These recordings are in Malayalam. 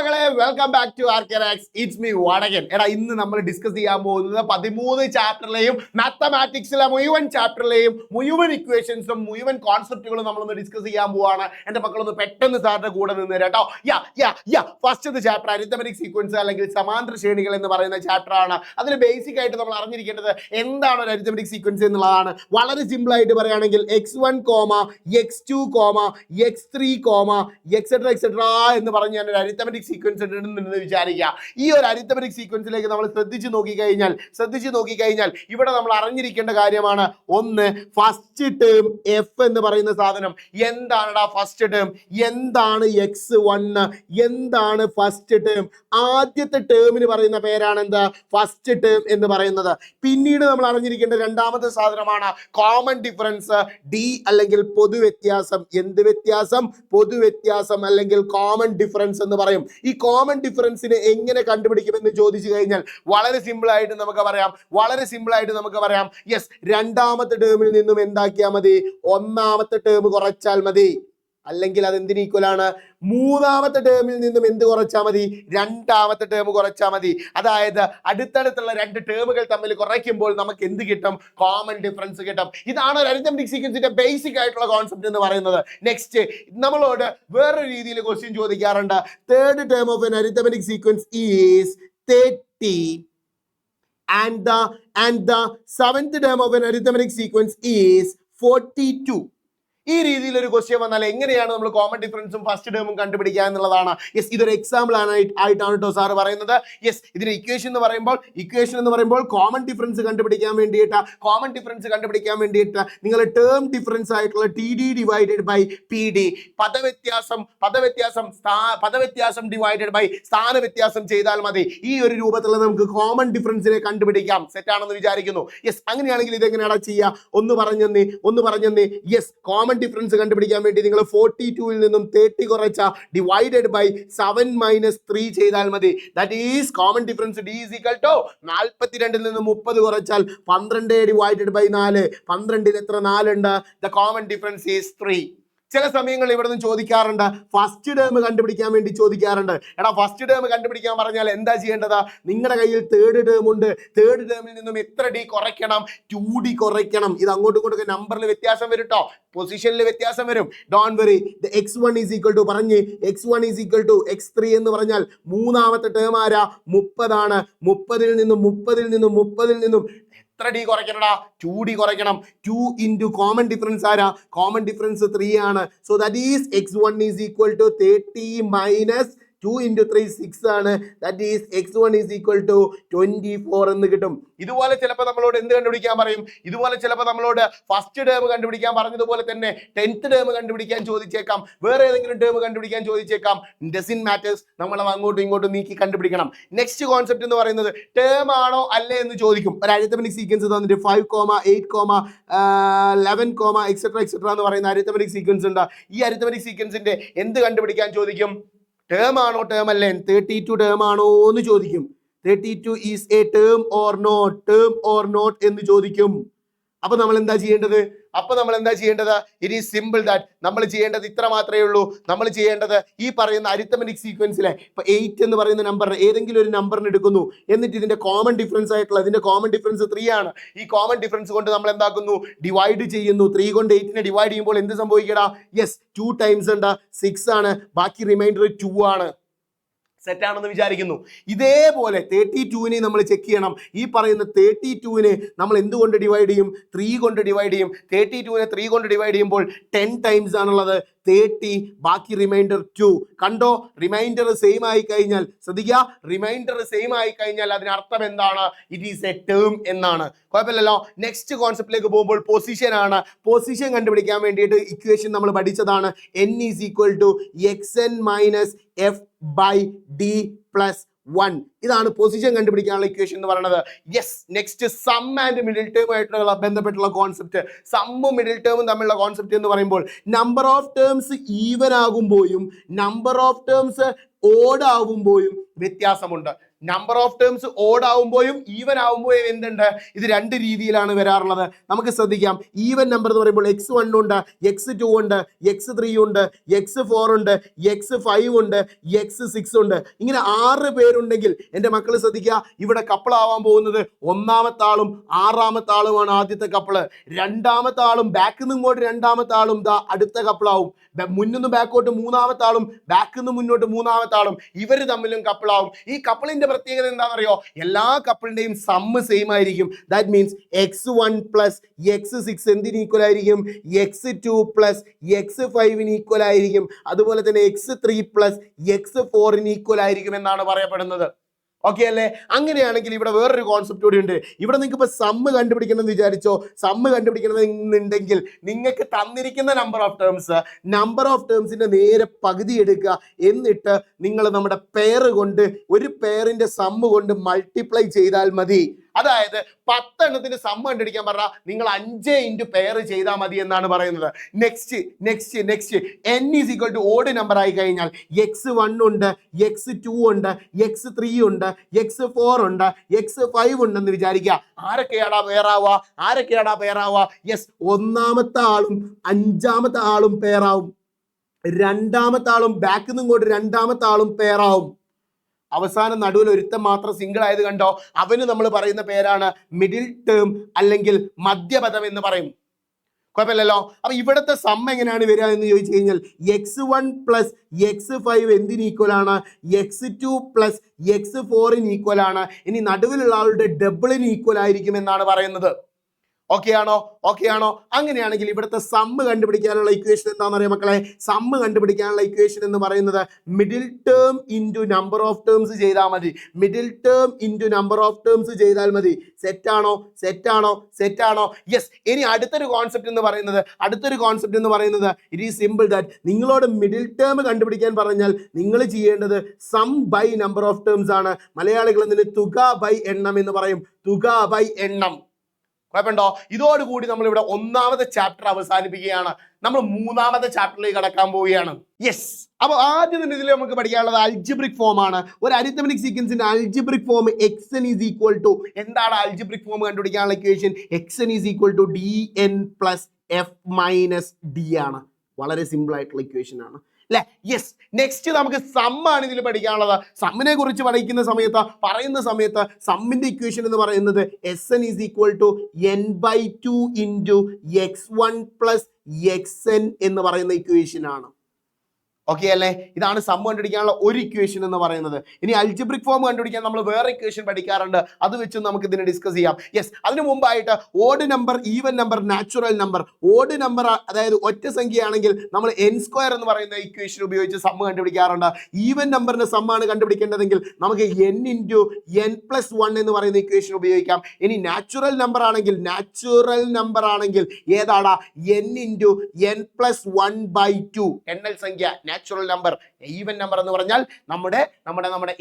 മക്കളെ, വെൽക്കം ബാക്ക് ടു ആർക്കറാക്സ്. It's me Vadakan. എടാ, ഇന്ന് നമ്മൾ ഡിസ്കസ് ചെയ്യാൻ പോകുന്നത് 13 ചാപ്റ്ററിലെയും മാത്തമാറ്റിക്സിലെ മുഴുവൻ ചാപ്റ്ററിലെയും മുഴുവൻ ഇക്വേഷൻസും മുഴുവൻ കോൺസെപ്റ്റുകളും നമ്മളൊന്ന് ഡിസ്കസ് ചെയ്യാൻ പോവാണ്. എന്റെ മക്കളൊന്ന് പെട്ടെന്ന് സാറിന്റെ കൂടെ നിന്ന് കേട്ടോ. ഫസ്റ്റ് ചാപ്റ്റർ അരിത്തമെറ്റിക് സീക്വൻസ് അല്ലെങ്കിൽ സമാന്തര ശ്രേണികൾ എന്ന് പറയുന്ന ചാപ്റ്റർ ആണ്. അതിൽ ബേസിക് ആയിട്ട് നമ്മൾ അറിഞ്ഞിരിക്കേണ്ടത് എന്താണ് ഒരു അരിത്തമെറ്റിക് സീക്വൻസ് എന്നുള്ളതാണ്. വളരെ സിമ്പിൾ ആയിട്ട് പറയുകയാണെങ്കിൽ x1, x2, x3, എക്സെട്ര എന്ന് പറഞ്ഞ് ഞാൻ ഒരു അരിത്തമെറ്റിക് സീക്വൻസ് ഉണ്ടെന്ന് വിചാരിക്കുക. ഈ ഒരു അരിത്തമെറ്റിക് സീക്വൻസിലേക്ക് നമ്മൾ ശ്രദ്ധിച്ചു നോക്കിക്കഴിഞ്ഞാൽ ഇവിടെ നമ്മൾ അറിഞ്ഞിരിക്കേണ്ട കാര്യമാണ് ഒന്ന്, ഫസ്റ്റ് ടേം എഫ് എന്ന് പറയുന്ന സാധനം. എന്താണെടാ ഫസ്റ്റ് ടേം? എന്താണ് x1? എന്താണ് ഫസ്റ്റ് ടേം? ആദ്യത്തെ ടേമിന് പറയുന്ന പേരാണ് എന്താ? ഫസ്റ്റ് ടേം എന്ന് പറയുന്നത്. പിന്നീട് നമ്മൾ അറിഞ്ഞിരിക്കേണ്ട രണ്ടാമത്തെ സാധനമാണ് കോമൺ ഡിഫറൻസ്, ഡി അല്ലെങ്കിൽ പൊതുവ്യത്യാസം. എന്ത് വ്യത്യാസം? പൊതുവ്യത്യാസം അല്ലെങ്കിൽ കോമൺ ഡിഫറൻസ് എന്ന് പറയും. ഈ കോമൺ ഡിഫറൻസിനെ എങ്ങനെ കണ്ടുപിടിക്കുമെന്ന് ചോദിച്ചു കഴിഞ്ഞാൽ വളരെ സിമ്പിൾ ആയിട്ട് നമുക്ക് പറയാം യെസ്, രണ്ടാമത്തെ ടേമിൽ നിന്നും എന്താക്കിയാൽ മതി? ഒന്നാമത്തെ ടേം കുറച്ചാൽ മതി. അല്ലെങ്കിൽ അത് എന്തിന് ഈക്വൽ ആണ്? മൂന്നാമത്തെ ടേമിൽ നിന്നും എന്ത് കുറച്ചാൽ മതി? രണ്ടാമത്തെ ടേം കുറച്ചാൽ മതി. അതായത് അടുത്തടുത്തുള്ള രണ്ട് ടേമുകൾ തമ്മിൽ കുറയ്ക്കുമ്പോൾ നമുക്ക് എന്ത് കിട്ടും? കോമൺ ഡിഫറൻസ് കിട്ടും. ഇതാണ് ഒരു അരിത്തമെറ്റിക് സീക്വൻസിന്റെ ബേസിക് ആയിട്ടുള്ള കോൺസെപ്റ്റ് എന്ന് പറയുന്നത്. നെക്സ്റ്റ്, നമ്മളോട് വേറൊരു രീതിയിൽ ക്വസ്റ്റ്യൻ ചോദിക്കാറുണ്ട്. Third term of an arithmetic sequence is 30 and the seventh term of an arithmetic sequence is 42. ഈ രീതിയിൽ ഒരു ക്വസ്റ്റ്യൻ വന്നാൽ എങ്ങനെയാണ് നമ്മൾ കോമൺ ഡിഫറൻസും ഫസ്റ്റ് ടേമും കണ്ടുപിടിക്കുക എന്നുള്ളതാണ്. യെസ്, ഇതൊരു എക്സാമ്പിൾ ആയിട്ടാണ് കേട്ടോ സാർ പറയുന്നത്. യെസ്, ഇതിന് ഇക്വേഷൻ എന്ന് പറയുമ്പോൾ കോമൺ ഡിഫറൻസ് കണ്ടുപിടിക്കാൻ വേണ്ടിയിട്ട് നിങ്ങൾ ടേം ഡിഫറൻസ് ആയിട്ടുള്ള T D divided by P D, പദവ്യത്യാസം ഡിവൈഡഡ് ബൈ സ്ഥാന വ്യത്യാസം ചെയ്താൽ മതി. ഈ ഒരു രൂപത്തിലുള്ള നമുക്ക് കോമൺ ഡിഫറൻസിനെ കണ്ടുപിടിക്കാം. സെറ്റ് ആണെന്ന് വിചാരിക്കുന്നു. യെസ്, അങ്ങനെയാണെങ്കിൽ ഇതെങ്ങനെയാണ് ചെയ്യുക? ഒന്ന് പറഞ്ഞെന്നേ. യെസ്, കോമൺ ഡിഫറൻസ് കണ്ടുപിടിക്കാൻ വേണ്ടി നിങ്ങൾ 42ൽ നിന്നും 30 കുറച്ച ഡിവൈഡഡ് ബൈ 7 - 3 ചെയ്താൽ മതി. That is common difference D is equal to 42ൽ നിന്നും 30 കുറച്ചാൽ 12 ഡിവൈഡഡ് ബൈ 4. 12ൽ എത്ര 4 ഉണ്ട്? The common difference is 3. ചില സമയങ്ങളിൽ ഇവിടെ നിന്ന് ചോദിക്കാറുണ്ട്, ഫസ്റ്റ് ടേം കണ്ടുപിടിക്കാൻ വേണ്ടി ചോദിക്കാറുണ്ട്. എടാ, ഫസ്റ്റ് ടേം കണ്ടുപിടിക്കാൻ പറഞ്ഞാൽ എന്താ ചെയ്യേണ്ടത്? നിങ്ങളുടെ കയ്യിൽ തേർഡ് ടേം ഉണ്ട്. തേർഡ് ടേമിൽ നിന്നും എത്ര ഡി കുറയ്ക്കണം? 2d കുറയ്ക്കണം. ഇത് അങ്ങോട്ടും ഇങ്ങോട്ടൊക്കെ നമ്പറിൽ വ്യത്യാസം വരും കേട്ടോ, പൊസിഷനിൽ വ്യത്യാസം വരും. Don't worry. x1 is equal to x1 is equal to x3 എന്ന് പറഞ്ഞാൽ മൂന്നാമത്തെ ടേം ആരാ? 30 ആണ്. 30ൽ നിന്നും എത്ര ഡി കുറയ്ക്കണടാ? 2d കുറയ്ക്കണം. 2 ഇൻറ്റു കോമൺ ഡിഫറൻസ് ആരാ? കോമൺ ഡിഫറൻസ് 3 ആണ്. So that is x1 is equal to 30 minus 2 into 3 6 ആണ്. That is x1 is equal to 24 എന്ന് കിട്ടും. ഇതുപോലെ ചിലപ്പോൾ നമ്മളോട് എന്ത് കണ്ടുപിടിക്കാൻ പറയും? ഇതുപോലെ ചിലപ്പോൾ നമ്മളോട് ഫസ്റ്റ് ടേം കണ്ടുപിടിക്കാൻ പറഞ്ഞതുപോലെ തന്നെ 10th ടേം കണ്ടുപിടിക്കാൻ ചോദിച്ചേക്കാം. വേറെ ഏതെങ്കിലും ടേം കണ്ടുപിടിക്കാൻ ചോദിച്ചേക്കാം. Doesn't matters. നമ്മൾ അങ്ങോട്ടും ഇങ്ങോട്ടും നീക്കി കണ്ടുപിടിക്കണം. നെക്സ്റ്റ് കോൺസെപ്റ്റ് എന്ന് പറയുന്നത് ടേം ആണോ അല്ലേ എന്ന് ചോദിക്കും. ഒരു അരിത്തമെറ്റിക് സീക്വൻസ് തന്നിട്ട് 5, 8, 11, എക്സെട്ര എന്ന് പറയുന്ന അരിത്തമെറ്റിക് സീക്വൻസ് ഉണ്ട്. ഈ അരിത്തമെറ്റിക് സീക്വൻസിന്റെ എന്ത് കണ്ടുപിടിക്കാൻ ചോദിക്കും? ടേം ആണോ ടേം അല്ലേ? 32 ടേം ആണോ എന്ന് ചോദിക്കും. 32 is a term or not എന്ന് ചോദിക്കും. അപ്പൊ നമ്മൾ എന്താ ചെയ്യേണ്ടത്? It is simple that. നമ്മൾ ചെയ്യേണ്ടത് ഇത്ര മാത്രമേ ഉള്ളൂ. നമ്മൾ ചെയ്യേണ്ടത് ഈ പറയുന്ന അരിത്തമെറ്റിക് സീക്വൻസിലെ ഇപ്പൊ 8 എന്ന് പറയുന്ന നമ്പറിന് ഏതെങ്കിലും ഒരു നമ്പറിന് എടുക്കുന്നു. എന്നിട്ട് ഇതിന്റെ കോമൺ ഡിഫറൻസ് ആയിട്ടുള്ള ഇതിന്റെ കോമൺ ഡിഫറൻസ് 3 ആണ്. ഈ കോമൺ ഡിഫറൻസ് കൊണ്ട് നമ്മൾ എന്താക്കുന്നു? ഡിവൈഡ് ചെയ്യുന്നു. 3 കൊണ്ട് 8നെ ഡിവൈഡ് ചെയ്യുമ്പോൾ എന്ത് സംഭവിക്കടാ? യെസ്, 2 ടൈംസ് ഉണ്ട്, 6 ആണ്. ബാക്കി റിമൈൻഡർ 2 ആണ്. സെറ്റ് ആണെന്ന് വിചാരിക്കുന്നു. ഇതേപോലെ 32നെ നമ്മൾ ചെക്ക് ചെയ്യണം. ഈ പറയുന്ന 32നെ നമ്മൾ എന്തുകൊണ്ട് ഡിവൈഡ് ചെയ്യും? 3 കൊണ്ട് ഡിവൈഡ് ചെയ്യും. 32നെ 3 കൊണ്ട് ഡിവൈഡ് ചെയ്യുമ്പോൾ 10 ടൈംസ് ആണുള്ളത്. 30, ബാക്കി റിമൈൻഡർ 2. കണ്ടോ? റിമൈൻഡർ സെയിം ആയി കഴിഞ്ഞാൽ ശ്രദ്ധിക്കുക, റിമൈൻഡർ സെയിം ആയി കഴിഞ്ഞാൽ അതിനർത്ഥം എന്താണ്? ഇറ്റ് ഈസ് എ ടേം എന്നാണ്. കുഴപ്പമില്ലല്ലോ. നെക്സ്റ്റ് കോൺസെപ്റ്റിലേക്ക് പോകുമ്പോൾ പൊസിഷൻ ആണ്. പൊസിഷൻ കണ്ടുപിടിക്കാൻ വേണ്ടിയിട്ട് ഇക്വേഷൻ നമ്മൾ പഠിച്ചതാണ്. n is equal to xn minus f by d plus 1. ഇതാണ് പൊസിഷൻ കണ്ടുപിടിക്കാനുള്ള ഇക്വേഷൻ എന്ന് പറയുന്നത്. Yes, next sum and middle term ആയിട്ടുള്ള ബന്ധപ്പെട്ടുള്ള കോൺസെപ്റ്റ്. സമ്മും മിഡിൽ ടേമും തമ്മിലുള്ള കോൺസെപ്റ്റ് എന്ന് പറയുമ്പോൾ നമ്പർ ഓഫ് ടേംസ് ഈവൻ ആകുമ്പോഴും നമ്പർ ഓഫ് ടേംസ് ഓഡ് ആകുമ്പോഴും വ്യത്യാസമുണ്ട്. നമ്പർ ഓഫ് ടേംസ് ഓഡ് ആവുമ്പോഴും ഈവൻ ആവുമ്പോഴും എന്തുണ്ട്, ഇത് രണ്ട് രീതിയിലാണ് വരാറുള്ളത്. നമുക്ക് ശ്രദ്ധിക്കാം. ഈവൻ നമ്പർ എന്ന് പറയുമ്പോൾ x1 ഉണ്ട്, x2 ഉണ്ട്, x3 ഉണ്ട്, x4 ഉണ്ട്, x5 ഉണ്ട്, x6 ഉണ്ട്. ഇങ്ങനെ 6 പേരുണ്ടെങ്കിൽ എൻ്റെ മക്കൾ ശ്രദ്ധിക്കുക, ഇവിടെ കപ്പിൾ ആവാൻ പോകുന്നത് ഒന്നാമത്തെ ആളും ആറാമത്തെ ആളുമാണ് ആദ്യത്തെ കപ്പിള്. രണ്ടാമത്തെ ആളും ബാക്കിൽ നിന്ന് ഇങ്ങോട്ട് രണ്ടാമത്തെ ആളും ദാ അടുത്ത കപ്പിളാവും. മുന്നിന്ന് ബാക്കോട്ട് മൂന്നാമത്തെ ആളും ബാക്കിൽ നിന്ന് മുന്നോട്ട് മൂന്നാമത്തെ ആളും ഇവർ തമ്മിലും കപ്പിളാവും. ഈ കപ്പിളിന്റെ പ്രത്യേകത എന്താണെന്നറിയോ? എല്ലാ കപ്പിളിന്റെയും സമ്മ് സെയിം ആയിരിക്കും. That means x1 plus x6 എന്തിന് ഈക്വൽ ആയിരിക്കും? x2 പ്ലസ് x5 ഈക്വൽ ആയിരിക്കും. അതുപോലെ തന്നെ x3 പ്ലസ് x4 ഈക്വൽ ആയിരിക്കും എന്നാണ് പറയപ്പെടുന്നത്. ഓക്കെ അല്ലേ? അങ്ങനെയാണെങ്കിൽ ഇവിടെ വേറൊരു കോൺസെപ്റ്റ് കൂടി ഉണ്ട്. ഇവിടെ നിങ്ങൾക്ക് ഇപ്പൊ സമ്മ് കണ്ടുപിടിക്കണം എന്ന് വിചാരിച്ചോ. സമ്മ് കണ്ടുപിടിക്കണമെന്നുണ്ടെങ്കിൽ നിങ്ങൾക്ക് തന്നിരിക്കുന്ന നമ്പർ ഓഫ് ടേംസിന്റെ നേരെ പകുതി എടുക്കുക. എന്നിട്ട് നിങ്ങൾ നമ്മുടെ പെയർ കൊണ്ട് ഒരു പെയറിന്റെ സമ്മ് കൊണ്ട് മൾട്ടിപ്ലൈ ചെയ്താൽ മതി. അതായത് 10 എണ്ണത്തിന്റെ സമ്മ് കണ്ടുപിടിക്കാൻ പറഞ്ഞാൽ നിങ്ങൾ 5 ഇൻറ്റു പെയർ ചെയ്താൽ മതി എന്നാണ് പറയുന്നത്. Next n is equal to odd number ആയി കഴിഞ്ഞാൽ x1 ഉണ്ട്, x2 ഉണ്ട്, x3 ഉണ്ട്, x4 ഉണ്ട്, x5 ഉണ്ടെന്ന് വിചാരിക്കുക. ആരൊക്കെയാടാ പെയറാവുക? യെസ്, ഒന്നാമത്തെ ആളും അഞ്ചാമത്തെ ആളും പെയറാവും. രണ്ടാമത്തെ ആളും ബാക്കിൽ നിന്ന് ഇങ്ങോട്ട് രണ്ടാമത്തെ ആളും പെയറാവും. അവസാനം നടുവിൽ ഒരുത്തം മാത്രം സിംഗിൾ ആയത് കണ്ടോ? അവന് നമ്മൾ പറയുന്ന പേരാണ് മിഡിൽ ടേം അല്ലെങ്കിൽ മധ്യപദം എന്ന് പറയും. കുഴപ്പമില്ലല്ലോ. അപ്പൊ ഇവിടുത്തെ സം എങ്ങനെയാണ് വരിക എന്ന് ചോദിച്ചു കഴിഞ്ഞാൽ x1 പ്ലസ് x5 എന്തിന് ഈക്വൽ ആണ്? x2 പ്ലസ് x4 ഈക്വൽ ആണ്. ഇനി നടുവിലുള്ള ആളുടെ ഡബിളിന് ഈക്വൽ ആയിരിക്കും എന്നാണ് പറയുന്നത്. ഓക്കെ ആണോ? അങ്ങനെയാണെങ്കിൽ ഇവിടുത്തെ സമ്മ് കണ്ടുപിടിക്കാനുള്ള ഇക്വേഷൻ എന്താണെന്ന് അറിയാം മക്കളെ? സമ്മ് കണ്ടുപിടിക്കാനുള്ള ഇക്വേഷൻ എന്ന് പറയുന്നത് middle term into number of terms ചെയ്താൽ മതി. ചെയ്താൽ മതി. സെറ്റാണോ? യെസ്. ഇനി അടുത്തൊരു കോൺസെപ്റ്റ് എന്ന് പറയുന്നത് ഇറ്റ് ഈസ് സിമ്പിൾ ദാറ്റ് നിങ്ങളോട് മിഡിൽ ടേം കണ്ടുപിടിക്കാൻ പറഞ്ഞാൽ നിങ്ങൾ ചെയ്യേണ്ടത് sum by number of terms ആണ്. മലയാളികൾ ഇതിന് തുക ബൈ എണ്ണം എന്ന് പറയും. കുഴപ്പമുണ്ടോ? ഇതോടുകൂടി നമ്മൾ ഇവിടെ ഒന്നാമത്തെ ചാപ്റ്റർ അവസാനിപ്പിക്കുകയാണ്. നമ്മൾ മൂന്നാമത്തെ ചാപ്റ്ററിലേക്ക് കടക്കാൻ പോവുകയാണ്. യെസ്. അപ്പൊ ആദ്യം തന്നെ ഇതിൽ നമുക്ക് പഠിക്കാനുള്ളത് അൽജിബ്രിക് ഫോം ആണ്. ഒരു അരിത്തമെറ്റിക് സീക്വൻസിന്റെ algebraic form xn is equal to, എന്താണ് അൽജിബ്രിക് ഫോം കണ്ടുപിടിക്കാനുള്ള equation? xn is equal to dn plus f minus d ആണ്. വളരെ സിമ്പിൾ ആയിട്ടുള്ള ഇക്വേഷൻ ആണ് അല്ലെ? യെസ്. നെക്സ്റ്റ് നമുക്ക് സമ്മാണ് ഇതിൽ പഠിക്കാനുള്ളത്. സമ്മിനെ കുറിച്ച് പറയുന്ന സമയത്ത് സമ്മിന്റെ ഇക്വേഷൻ എന്ന് പറയുന്നത് Sn is equal to n/2 into x1 plus xn എന്ന് പറയുന്ന ഇക്വേഷൻ ആണ്. ഓക്കെ അല്ലേ? ഇതാണ് സം കണ്ടുപിടിക്കാനുള്ള ഒരു ഇക്വേഷൻ എന്ന് പറയുന്നത്. ഇനി അൽജിബ്രിക് ഫോം കണ്ടുപിടിക്കാൻ നമ്മൾ വേറെ ഇക്വേഷൻ പഠിക്കാറുണ്ട്. അത് വെച്ച് നമുക്ക് ഇതിനെ ഡിസ്കസ് ചെയ്യാം. യെസ്. അതിനു മുമ്പായിട്ട് odd number, even number, natural number. Odd number അതായത് ഒറ്റ സംഖ്യയാണെങ്കിൽ നമ്മൾ n² എന്ന് പറയുന്ന ഇക്വേഷൻ ഉപയോഗിച്ച് സം കണ്ടുപിടിക്കാറുണ്ട്. ഈവൻ നമ്പറിന്റെ സമ്മാണ് കണ്ടുപിടിക്കേണ്ടതെങ്കിൽ നമുക്ക് n ഇൻറ്റു n പ്ലസ് 1 എന്ന് പറയുന്ന ഇക്വേഷൻ ഉപയോഗിക്കാം. ഇനി നാച്ചുറൽ നമ്പർ ആണെങ്കിൽ ഏതാടാ? n ഇൻറ്റു n പ്ലസ് 1/2 എണ്ണൽ സംഖ്യ നാച്ചുറൽ നമ്പർ. ഈവൻ നമ്പർ എന്ന് പറഞ്ഞാൽ നമ്മുടെ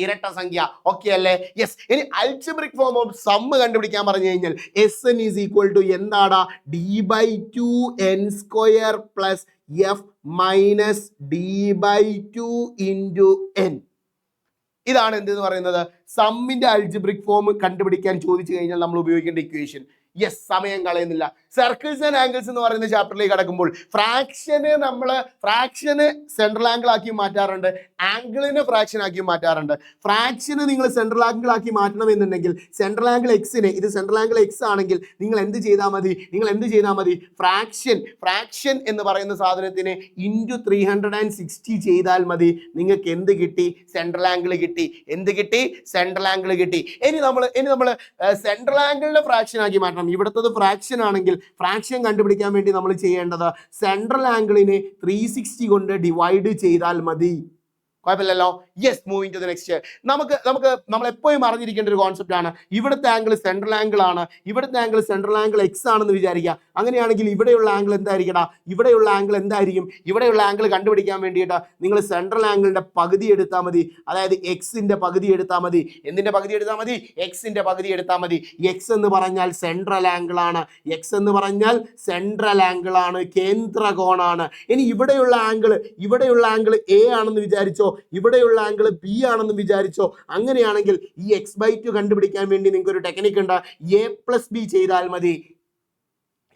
ഇരട്ട സംഖ്യ. ഓക്കെ അല്ലേ? യെസ്. ഇനി അൽജിബ്രിക് ഫോം ഓഫ് സം കണ്ടുപിടിക്കാൻ പറഞ്ഞു കഴിഞ്ഞാൽ Sn ഈസ് ഈക്വൽ ടു എന്താടാ? d/2n² plus f minus d/2 into n. ഇതാണ് എന്തെന്ന് പറയുന്നത് സമ്മിന്റെ അൽജിബ്രിക് ഫോം കണ്ടുപിടിക്കാൻ ചോദിച്ചു കഴിഞ്ഞാൽ നമ്മൾ ഉപയോഗിക്കേണ്ട ഇക്വേഷൻ. യെസ്. സമയം കളയുന്നില്ല. സർക്കിൾസ് ആൻഡ് ആംഗിൾസ് എന്ന് പറയുന്ന ചാപ്റ്ററിലേക്ക് കടക്കുമ്പോൾ ഫ്രാക്ഷന് സെൻട്രൽ ആംഗിൾ ആക്കി മാറ്റാറുണ്ട്, ആംഗിളിനെ ഫ്രാക്ഷൻ ആക്കി മാറ്റാറുണ്ട്. ഫ്രാക്ഷന് നിങ്ങൾ സെൻട്രൽ ആംഗിൾ ആക്കി മാറ്റണം എന്നുണ്ടെങ്കിൽ സെൻട്രൽ ആംഗിൾ എക്സിനെ, ഇത് സെൻട്രൽ ആംഗിൾ എക്സ് ആണെങ്കിൽ നിങ്ങൾ എന്ത് ചെയ്താൽ മതി? ഫ്രാക്ഷൻ എന്ന് പറയുന്ന സാധനത്തിന് ഇൻറ്റു 360 ചെയ്താൽ മതി. നിങ്ങൾക്ക് എന്ത് കിട്ടി? സെൻട്രൽ ആംഗിൾ കിട്ടി. ഇനി നമ്മൾ സെൻട്രൽ ആംഗിളിനെ ഫ്രാക്ഷൻ ആക്കി മാറ്റണം. ഇവിടുത്തത് ഫ്രാക്ഷൻ ആണെങ്കിൽ ഫ്രാക്ഷൻ കണ്ടുപിടിക്കാൻ വേണ്ടി നമ്മൾ ചെയ്യേണ്ടത് സെൻട്രൽ ആംഗിളിനെ 360 കൊണ്ട് ഡിവൈഡ് ചെയ്താൽ മതി. കുഴപ്പമില്ലല്ലോ. Yes. Moving to the next. നമ്മൾ എപ്പോഴും അറിഞ്ഞിരിക്കേണ്ട ഒരു കോൺസെപ്റ്റ് ആണ്. ഇവിടുത്തെ ആംഗിൾ സെൻട്രൽ ആംഗിൾ ആണ്, ഇവിടുത്തെ ആംഗിൾ സെൻട്രൽ ആംഗിൾ എക്സ് ആണെന്ന് വിചാരിക്കുക. അങ്ങനെയാണെങ്കിൽ ഇവിടെയുള്ള ആംഗിൾ എന്തായിരിക്കടാ? ഇവിടെയുള്ള ആംഗിൾ കണ്ടുപിടിക്കാൻ വേണ്ടിയിട്ട് നിങ്ങൾ സെൻട്രൽ ആംഗിളിന്റെ പകുതി എടുത്താൽ മതി. അതായത് എക്സിന്റെ പകുതി എടുത്താൽ മതി. എന്തിന്റെ പകുതി എടുത്താൽ മതി? എക്സിന്റെ പകുതി എടുത്താൽ മതി. എക്സ് എന്ന് പറഞ്ഞാൽ സെൻട്രൽ ആംഗിൾ ആണ്, കേന്ദ്രകോണാണ്. ഇനി ഇവിടെയുള്ള ആംഗിൾ എ ആണെന്ന് വിചാരിച്ചോ. ഇവിടെയുള്ള ആംഗിൾ ബി ആണെന്ന് വിചാരിച്ചോ. അങ്ങനെയാണെങ്കിൽ ഈ x/2 കണ്ടുപിടിക്കാൻ വേണ്ടി നിങ്ങൾക്ക് ഒരു ടെക്നിക്ക് ഉണ്ട്. a+b ചെയ്താൽ മതി.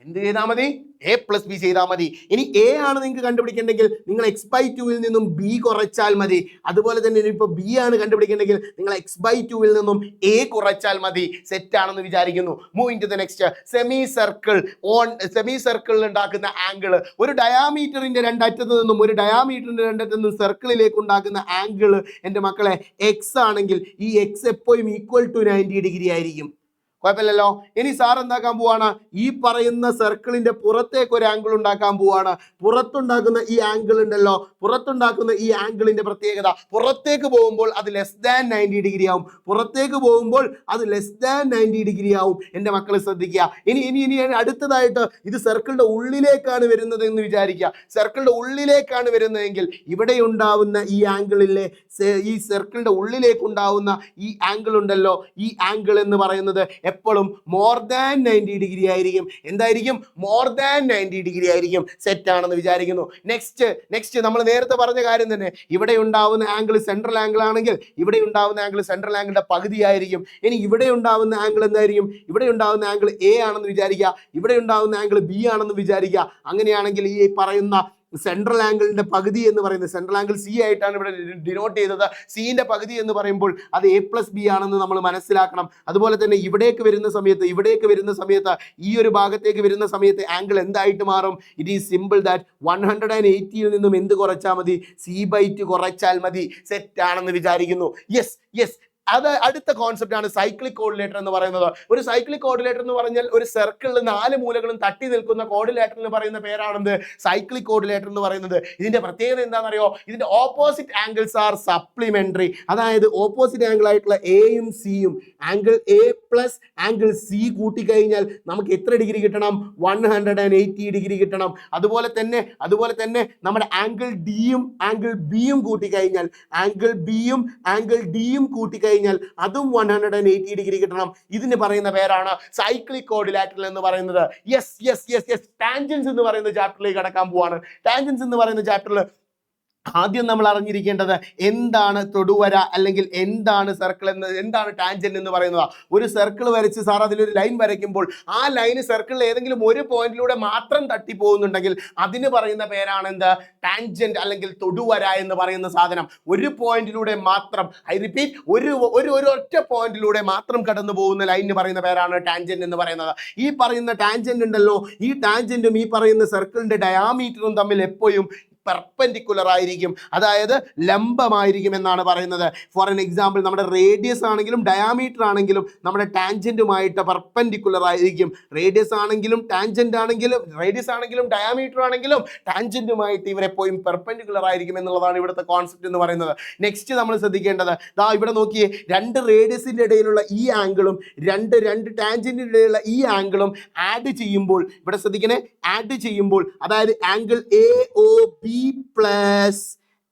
എന്ത് ചെയ്താൽ മതി? a+b ചെയ്താൽ മതി. ഇനി a ആണ് നിങ്ങൾക്ക് കണ്ടുപിടിക്കേണ്ടെങ്കിൽ നിങ്ങൾ x/2 നിന്നും b കുറച്ചാൽ മതി. അതുപോലെ തന്നെ ഇനിയിപ്പോൾ b ആണ് കണ്ടുപിടിക്കേണ്ടെങ്കിൽ നിങ്ങൾ x/2 നിന്നും a കുറച്ചാൽ മതി. സെറ്റ് ആണെന്ന് വിചാരിക്കുന്നു. Moving to the next. Semi സർക്കിളിൽ ഉണ്ടാക്കുന്ന ആംഗിൾ, ഒരു ഡയാമീറ്ററിന്റെ രണ്ടറ്റത്ത് നിന്നും സർക്കിളിലേക്ക് ഉണ്ടാക്കുന്ന ആംഗിൾ എൻ്റെ മക്കളെ x ആണെങ്കിൽ ഈ x എപ്പോഴും ഈക്വൽ ടു 90 ഡിഗ്രി ആയിരിക്കും. കുഴപ്പമില്ലല്ലോ. ഇനി സാർ എന്താക്കാൻ പോവാണ്? ഈ പറയുന്ന സർക്കിളിന്റെ പുറത്തേക്ക് ഒരു ആംഗിൾ ഉണ്ടാക്കാൻ പോവാണ്. പുറത്തുണ്ടാക്കുന്ന ഈ ആംഗിൾ ഉണ്ടല്ലോ, പുറത്തുണ്ടാക്കുന്ന ഈ ആംഗിളിന്റെ പ്രത്യേകത, പുറത്തേക്ക് പോകുമ്പോൾ അത് ലെസ് ദാൻ 90 ഡിഗ്രി ആവും. പുറത്തേക്ക് പോകുമ്പോൾ അത് ലെസ് ദാൻ 90 ഡിഗ്രി ആവും. എൻ്റെ മക്കൾ ശ്രദ്ധിക്കുക. ഇനി അടുത്തതായിട്ട് ഇത് സർക്കിളിന്റെ ഉള്ളിലേക്കാണ് വരുന്നത് എന്ന് വിചാരിക്കുക. സർക്കിളിന്റെ ഉള്ളിലേക്കാണ് വരുന്നതെങ്കിൽ ഇവിടെ ഉണ്ടാവുന്ന ഈ ആംഗിളിലെ ഈ സർക്കിളിന്റെ ഉള്ളിലേക്ക് ഉണ്ടാവുന്ന ഈ ആംഗിൾ ഉണ്ടല്ലോ, ഈ ആംഗിൾ എന്ന് പറയുന്നത് എപ്പോഴും മോർ ദാൻ 90 ഡിഗ്രി ആയിരിക്കും. എന്തായിരിക്കും? മോർ ദാൻ 90 ഡിഗ്രി ആയിരിക്കും. സെറ്റ് ആണെന്ന് വിചാരിക്കുന്നു. നെക്സ്റ്റ് നമ്മൾ നേരത്തെ പറഞ്ഞ കാര്യം തന്നെ. ഇവിടെ ഉണ്ടാവുന്ന ആംഗിൾ സെൻട്രൽ ആംഗിൾ ആണെങ്കിൽ ഇവിടെ ഉണ്ടാവുന്ന ആംഗിൾ സെൻട്രൽ ആംഗിളിന്റെ പകുതിയായിരിക്കും. ഇനി ഇവിടെ ഉണ്ടാവുന്ന ആംഗിൾ എന്തായിരിക്കും? ഇവിടെ ഉണ്ടാവുന്ന ആംഗിൾ എ ആണെന്ന് വിചാരിക്കുക, ഇവിടെ ഉണ്ടാവുന്ന ആംഗിൾ ബി ആണെന്ന് വിചാരിക്കുക. അങ്ങനെയാണെങ്കിൽ ഈ പറയുന്ന സെൻട്രൽ ആംഗിളിന്റെ പകുതി എന്ന് പറയുന്നത്, സെൻട്രൽ ആംഗിൾ സി ആയിട്ടാണ് ഇവിടെ ഡിനോട്ട് ചെയ്തത്. സിന്റെ പകുതി എന്ന് പറയുമ്പോൾ അത് a+b ആണെന്ന് നമ്മൾ മനസ്സിലാക്കണം. അതുപോലെ തന്നെ ഇവിടേക്ക് വരുന്ന സമയത്ത് ഈ ഒരു ഭാഗത്തേക്ക് വരുന്ന സമയത്ത് ആംഗിൾ എന്തായിട്ട് മാറും? ഇറ്റ് ഈസ് സിമ്പിൾ ദാറ്റ് 180 നിന്നും എന്ത് കുറച്ചാൽ മതി? c/2 കുറച്ചാൽ മതി. സെറ്റ് ആണെന്ന് വിചാരിക്കുന്നു. യെസ് അത് അടുത്ത കോൺസെപ്റ്റ് ആണ് സൈക്ലിക് കോർഡിനേറ്റർ എന്ന് പറയുന്നത്. ഒരു സൈക്ലിക് കോർഡിനേറ്റർ എന്ന് പറഞ്ഞാൽ ഒരു സർക്കിളിൽ 4 മൂലകളും തട്ടി നിൽക്കുന്ന കോർഡിനേറ്റർ എന്ന് പറയുന്ന പേരാണെന്ത്? സൈക്ലിക് കോർഡിനേറ്റർ എന്ന് പറയുന്നത്. ഇതിന്റെ പ്രത്യേകത എന്താണെന്നറിയോ? ഇതിന്റെ ഓപ്പോസിറ്റ് ആംഗിൾസ് ആർ സപ്ലിമെന്ററി. അതായത് ഓപ്പോസിറ്റ് ആംഗിൾ ആയിട്ടുള്ള എയും സിയും, angle A plus angle C കൂട്ടിക്കഴിഞ്ഞാൽ നമുക്ക് എത്ര ഡിഗ്രി കിട്ടണം? 180 ഡിഗ്രി കിട്ടണം. അതുപോലെ തന്നെ നമ്മുടെ ആംഗിൾ ഡിയും ആംഗിൾ ബിയും കൂട്ടിക്കഴിഞ്ഞാൽ, ആംഗിൾ ഡിയും കൂട്ടിക്കഴിഞ്ഞാൽ അതും 180 ഡിഗ്രി കിട്ടണം. ഇതിന് പറയുന്ന പേരാണ് സൈക്ലിക് കോർഡിനേറ്റർ എന്ന് പറയുന്നത്. യെസ് ടാൻജൻസ് എന്ന് പറയുന്ന ചാപ്റ്ററിലേക്ക് കടക്കാൻ പോവാണ്. ടാൻജൻസ് എന്ന് പറയുന്ന ചാപ്റ്ററിൽ ആദ്യം നമ്മൾ അറിഞ്ഞിരിക്കേണ്ടത് എന്താണ് തൊടുവര, അല്ലെങ്കിൽ എന്താണ് സർക്കിൾ എന്താണ് ടാൻജന്റ് എന്ന് പറയുന്നത്. ഒരു സർക്കിൾ വരച്ച് സാർ അതിലൊരു ലൈൻ വരയ്ക്കുമ്പോൾ ആ ലൈന് സർക്കിളിൽ ഏതെങ്കിലും ഒരു പോയിന്റിലൂടെ മാത്രം തട്ടി പോകുന്നുണ്ടെങ്കിൽ അതിന് പറയുന്ന പേരാണ് എന്ത്? ടാൻജന്റ് അല്ലെങ്കിൽ തൊടുവര എന്ന് പറയുന്ന സാധനം. ഒരു പോയിന്റിലൂടെ മാത്രം, ഐ റിപ്പീറ്റ്, ഒരു ഒറ്റ പോയിന്റിലൂടെ മാത്രം കടന്നു പോകുന്ന ലൈനിന് പറയുന്ന പേരാണ് ടാൻജന്റ് എന്ന് പറയുന്നത്. ഈ പറയുന്ന ടാൻജന്റ് ഉണ്ടല്ലോ, ഈ ടാൻജന്റും ഈ പറയുന്ന സർക്കിളിന്റെ ഡയാമീറ്ററും തമ്മിൽ എപ്പോഴും പെർപെൻഡിക്കുലർ ആയിരിക്കും, അതായത് ലംബമായിരിക്കും എന്നാണ് പറയുന്നത്. ഫോർ എൻ എക്സാമ്പിൾ, നമ്മുടെ റേഡിയസ് ആണെങ്കിലും ഡയാമീറ്റർ ആണെങ്കിലും നമ്മുടെ ടാൻജന്റുമായിട്ട് പെർപെൻഡിക്കുലർ ആയിരിക്കും. റേഡിയസ് ആണെങ്കിലും ഡയാമീറ്റർ ആണെങ്കിലും ടാൻജന്റുമായിട്ട് ഇവരെപ്പോഴും പെർപെൻഡിക്കുലർ ആയിരിക്കും എന്നുള്ളതാണ് ഇവിടുത്തെ കോൺസെപ്റ്റ് എന്ന് പറയുന്നത്. നെക്സ്റ്റ് നമ്മൾ ശ്രദ്ധിക്കേണ്ടത്, ഇവിടെ നോക്കിയേ, 2 റേഡിയസിന്റെ ഇടയിലുള്ള ഈ ആംഗിളും രണ്ട് ടാൻജന്റിന്റെ ഇടയിലുള്ള ഈ ആംഗിളും ആഡ് ചെയ്യുമ്പോൾ, ഇവിടെ ശ്രദ്ധിക്കണേ, ആഡ് ചെയ്യുമ്പോൾ അതായത് angle A O B plus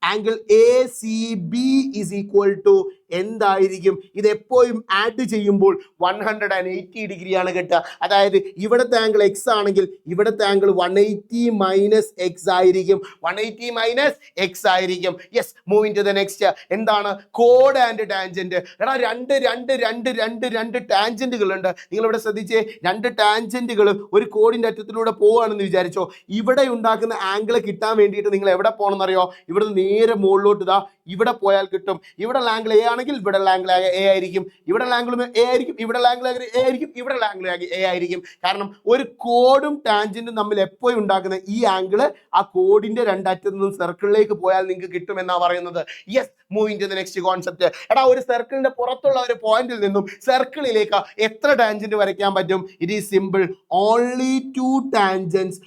angle ACB is equal to എന്തായിരിക്കും? ഇത് എപ്പോഴും ആഡ് ചെയ്യുമ്പോൾ 180 ഡിഗ്രിയാണ് കിട്ടുക. അതായത് ഇവിടുത്തെ ആംഗിൾ എക്സ് ആണെങ്കിൽ ഇവിടുത്തെ ആംഗിൾ 180 മൈനസ് എക്സ് ആയിരിക്കും. 180 മൈനസ് എക്സ് ആയിരിക്കും. Yes, moving to the next. എന്താണ്? കോഡ് ആൻഡ് ടാൻജന്റ്. എടാ, രണ്ട് ടാൻജന്റുകൾ ഉണ്ട്. നിങ്ങൾ ഇവിടെ ശ്രദ്ധിച്ചേ, 2 ടാൻജന്റുകൾ ഒരു കോഡിന്റെ അറ്റത്തിലൂടെ പോവുകയാണെന്ന് വിചാരിച്ചോ. ഇവിടെ ഉണ്ടാക്കുന്ന ആംഗിൾ കിട്ടാൻ വേണ്ടിയിട്ട് നിങ്ങൾ എവിടെ പോകണം എന്നറിയോ? ഇവിടുന്ന് നേരെ മുകളിലോട്ട് ഇവിടെ പോയാൽ കിട്ടും. ഇവിടെ ആംഗിൾ എ ആണെങ്കിൽ ഇവിടെ ആംഗിൾ എ ആയിരിക്കും, ഇവിടെ ആംഗിൾ എ ആയിരിക്കും, ഇവിടെ ആംഗിൾ എ ആയിരിക്കും, ഇവിടെ ആംഗിൾ എ ആയിരിക്കും. കാരണം ഒരു കോഡും ടാൻജന്റും തമ്മിൽ എപ്പോഴും ഉണ്ടാക്കുന്ന ഈ ആംഗിൾ ആ കോഡിന്റെ രണ്ടറ്റത്തു നിന്നും സർക്കിളിലേക്ക് പോയാൽ നിങ്ങൾക്ക് കിട്ടുമെന്നാ പറയുന്നത്. Yes, moving to the next concept. എടാ, ഒരു സർക്കിളിന്റെ പുറത്തുള്ള ഒരു പോയിന്റിൽ നിന്നും സർക്കിളിലേക്ക് എത്ര ടാൻജന്റ് വരയ്ക്കാൻ പറ്റും? It is simple, only 2 tangents.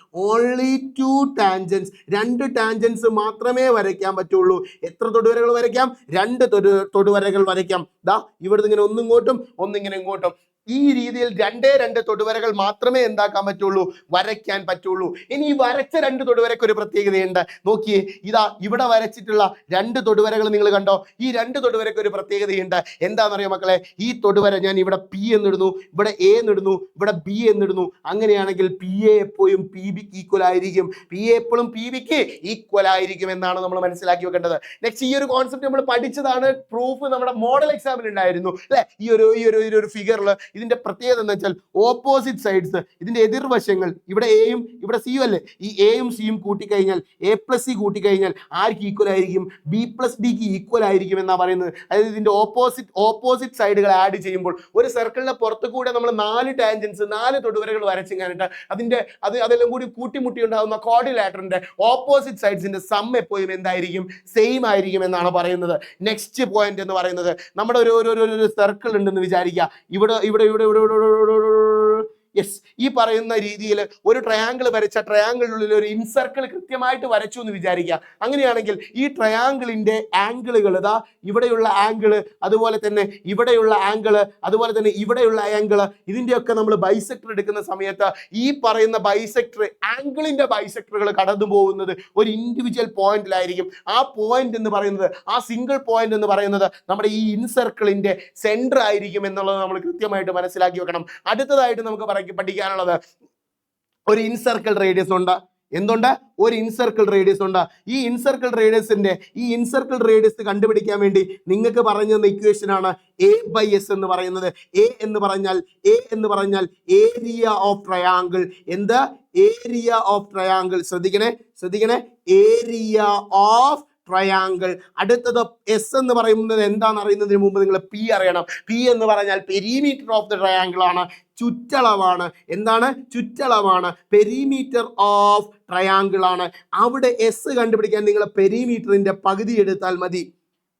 2 tangents മാത്രമേ വരയ്ക്കാൻ പറ്റുള്ളൂ. എത്ര തൊടുവരകൾ വരയ്ക്കാം? 2 തൊടുവരകൾ വരയ്ക്കാം. ഇവിടുന്ന് ഇങ്ങനെ ഒന്നിങ്ങോട്ടും ഒന്നിങ്ങനെ ഇങ്ങോട്ടും. ഈ രീതിയിൽ രണ്ടേ രണ്ട് തൊടുവരകൾ മാത്രമേ എന്താക്കാൻ പറ്റുള്ളൂ, വരയ്ക്കാൻ പറ്റുള്ളൂ. ഇനി ഈ വരച്ച രണ്ട് തൊടുവരയ്ക്ക് ഒരു പ്രത്യേകതയുണ്ട്. നോക്കിയേ, ഇതാ ഇവിടെ വരച്ചിട്ടുള്ള രണ്ട് തൊടുവരകൾ നിങ്ങൾ കണ്ടോ? ഈ രണ്ട് തൊടുവരയ്ക്ക് ഒരു പ്രത്യേകതയുണ്ട്. എന്താണെന്നറിയോ മക്കളെ? ഈ തൊടുവര ഞാൻ ഇവിടെ പി എന്നിടുന്നു, ഇവിടെ എ എന്നിടുന്നു, ഇവിടെ ബി എന്നിടുന്നു. അങ്ങനെയാണെങ്കിൽ പി എ എപ്പോഴും പി ബിക്ക് ഈക്വൽ ആയിരിക്കും, പി എ എപ്പോഴും പി ബിക്ക് ഈക്വൽ ആയിരിക്കും എന്നാണ് നമ്മൾ മനസ്സിലാക്കി വെക്കേണ്ടത്. നെക്സ്റ്റ്, ഈ ഒരു കോൺസെപ്റ്റ് നമ്മൾ പഠിച്ചതാണ്, പ്രൂഫ് നമ്മുടെ മോഡൽ എക്സാമിൽ ഉണ്ടായിരുന്നു അല്ലെ? ഈ ഒരു ഫിഗറിൽ ഇതിന്റെ പ്രത്യേകത എന്ന് വെച്ചാൽ ഓപ്പോസിറ്റ് സൈഡ്സ്, ഇതിന്റെ എതിർവശങ്ങൾ, ഇവിടെ എയും ഇവിടെ സിയും അല്ലേ, ഈ എയും സിയും കൂട്ടിക്കഴിഞ്ഞാൽ എ പ്ലസ് സി കൂട്ടിക്കഴിഞ്ഞാൽ ആർക്ക് ഈക്വൽ ആയിരിക്കും? ബി പ്ലസ് ഡിക്ക് ഈക്വൽ ആയിരിക്കും എന്നാണ് പറയുന്നത്. അതായത് ഇതിന്റെ ഓപ്പോസിറ്റ് സൈഡുകൾ ആഡ് ചെയ്യുമ്പോൾ ഒരു സർക്കിളിന്റെ പുറത്തു കൂടെ നമ്മൾ 4 ടാൻജൻസ് 4 തൊടുവരകൾ വരച്ചു കഴിഞ്ഞിട്ട് അതെല്ലാം കൂടി കൂട്ടിമുട്ടി ഉണ്ടാകുന്ന ക്വാഡ്രിലാറ്ററിന്റെ ഓപ്പോസിറ്റ് സൈഡ്സിന്റെ സം എപ്പോഴും എന്തായിരിക്കും? സെയിം ആയിരിക്കും എന്നാണ് പറയുന്നത്. നെക്സ്റ്റ് പോയിന്റ് എന്ന് പറയുന്നത്, നമ്മുടെ ഒരു സർക്കിൾ ഉണ്ടെന്ന് വിചാരിക്കുക. ഇവിടെ യെസ്, ഈ പറയുന്ന രീതിയിൽ ഒരു ട്രയാങ്കിൾ വരച്ച ട്രയാങ്കിളിനുള്ളിൽ ഒരു ഇൻസർക്കിൾ കൃത്യമായിട്ട് വരച്ചു എന്ന് വിചാരിക്കുക. അങ്ങനെയാണെങ്കിൽ ഈ ട്രയാങ്കിളിന്റെ ആംഗിളുകൾ, ഇതാ ഇവിടെയുള്ള ആംഗിള്, അതുപോലെ തന്നെ ഇവിടെയുള്ള ആംഗിള്, അതുപോലെ തന്നെ ഇവിടെയുള്ള ആംഗിള്, ഇതിന്റെയൊക്കെ നമ്മൾ ബൈസെക്ടർ എടുക്കുന്ന സമയത്ത് ഈ പറയുന്ന ബൈസെക്ടർ ആംഗിളിന്റെ ബൈസെക്ടറുകൾ കടന്നു പോകുന്നത് ഒരു ഇൻഡിവിജ്വൽ പോയിന്റിലായിരിക്കും. ആ പോയിന്റ് എന്ന് പറയുന്നത്, ആ സിംഗിൾ പോയിന്റ് എന്ന് പറയുന്നത് നമ്മുടെ ഈ ഇൻസർക്കിളിന്റെ സെന്റർ ആയിരിക്കും എന്നുള്ളത് നമ്മൾ കൃത്യമായിട്ട് മനസ്സിലാക്കി വെക്കണം. അടുത്തതായിട്ട് നമുക്ക് പഠിക്കാനുള്ളത്, ഒരു ഇൻസർക്കിൾ റേഡിയസ് ഉണ്ട്. എന്തുണ്ട്? ഒരു ഇൻസർക്കിൾ റേഡിയസ് ഉണ്ട്. ഈ ഇൻസർക്കിൾ റേഡിയസ് കണ്ടുപിടിക്കാൻ വേണ്ടി നിങ്ങൾക്ക് പറഞ്ഞു തന്ന ഇക്വേഷൻ ആണ് എ ബൈ എസ് എന്ന് പറയുന്നത്. എ എന്ന് പറഞ്ഞാൽ ഏരിയ ഓഫ് ട്രയാങ്കിൾ. എന്താ? Area of triangle. ശ്രദ്ധിക്കണേ, ഏരിയ ഓഫ് ട്രയാങ്കിൾ. അടുത്തത് എസ് എന്ന് പറയുന്നത് എന്താണെന്ന് അറിയുന്നതിന് മുമ്പ് നിങ്ങൾ പി അറിയണം. പി എന്ന് പറഞ്ഞാൽ പെരിമീറ്റർ ഓഫ് ദ ട്രയാങ്കിൾ ആണ്, ചുറ്റളവാണ്. എന്താണ്? ചുറ്റളവാണ്, പെരിമീറ്റർ ഓഫ് ട്രയാങ്കിൾ ആണ്. അവിടെ എസ് കണ്ടുപിടിക്കാൻ നിങ്ങൾ പെരിമീറ്ററിന്റെ പകുതി എടുത്താൽ മതി.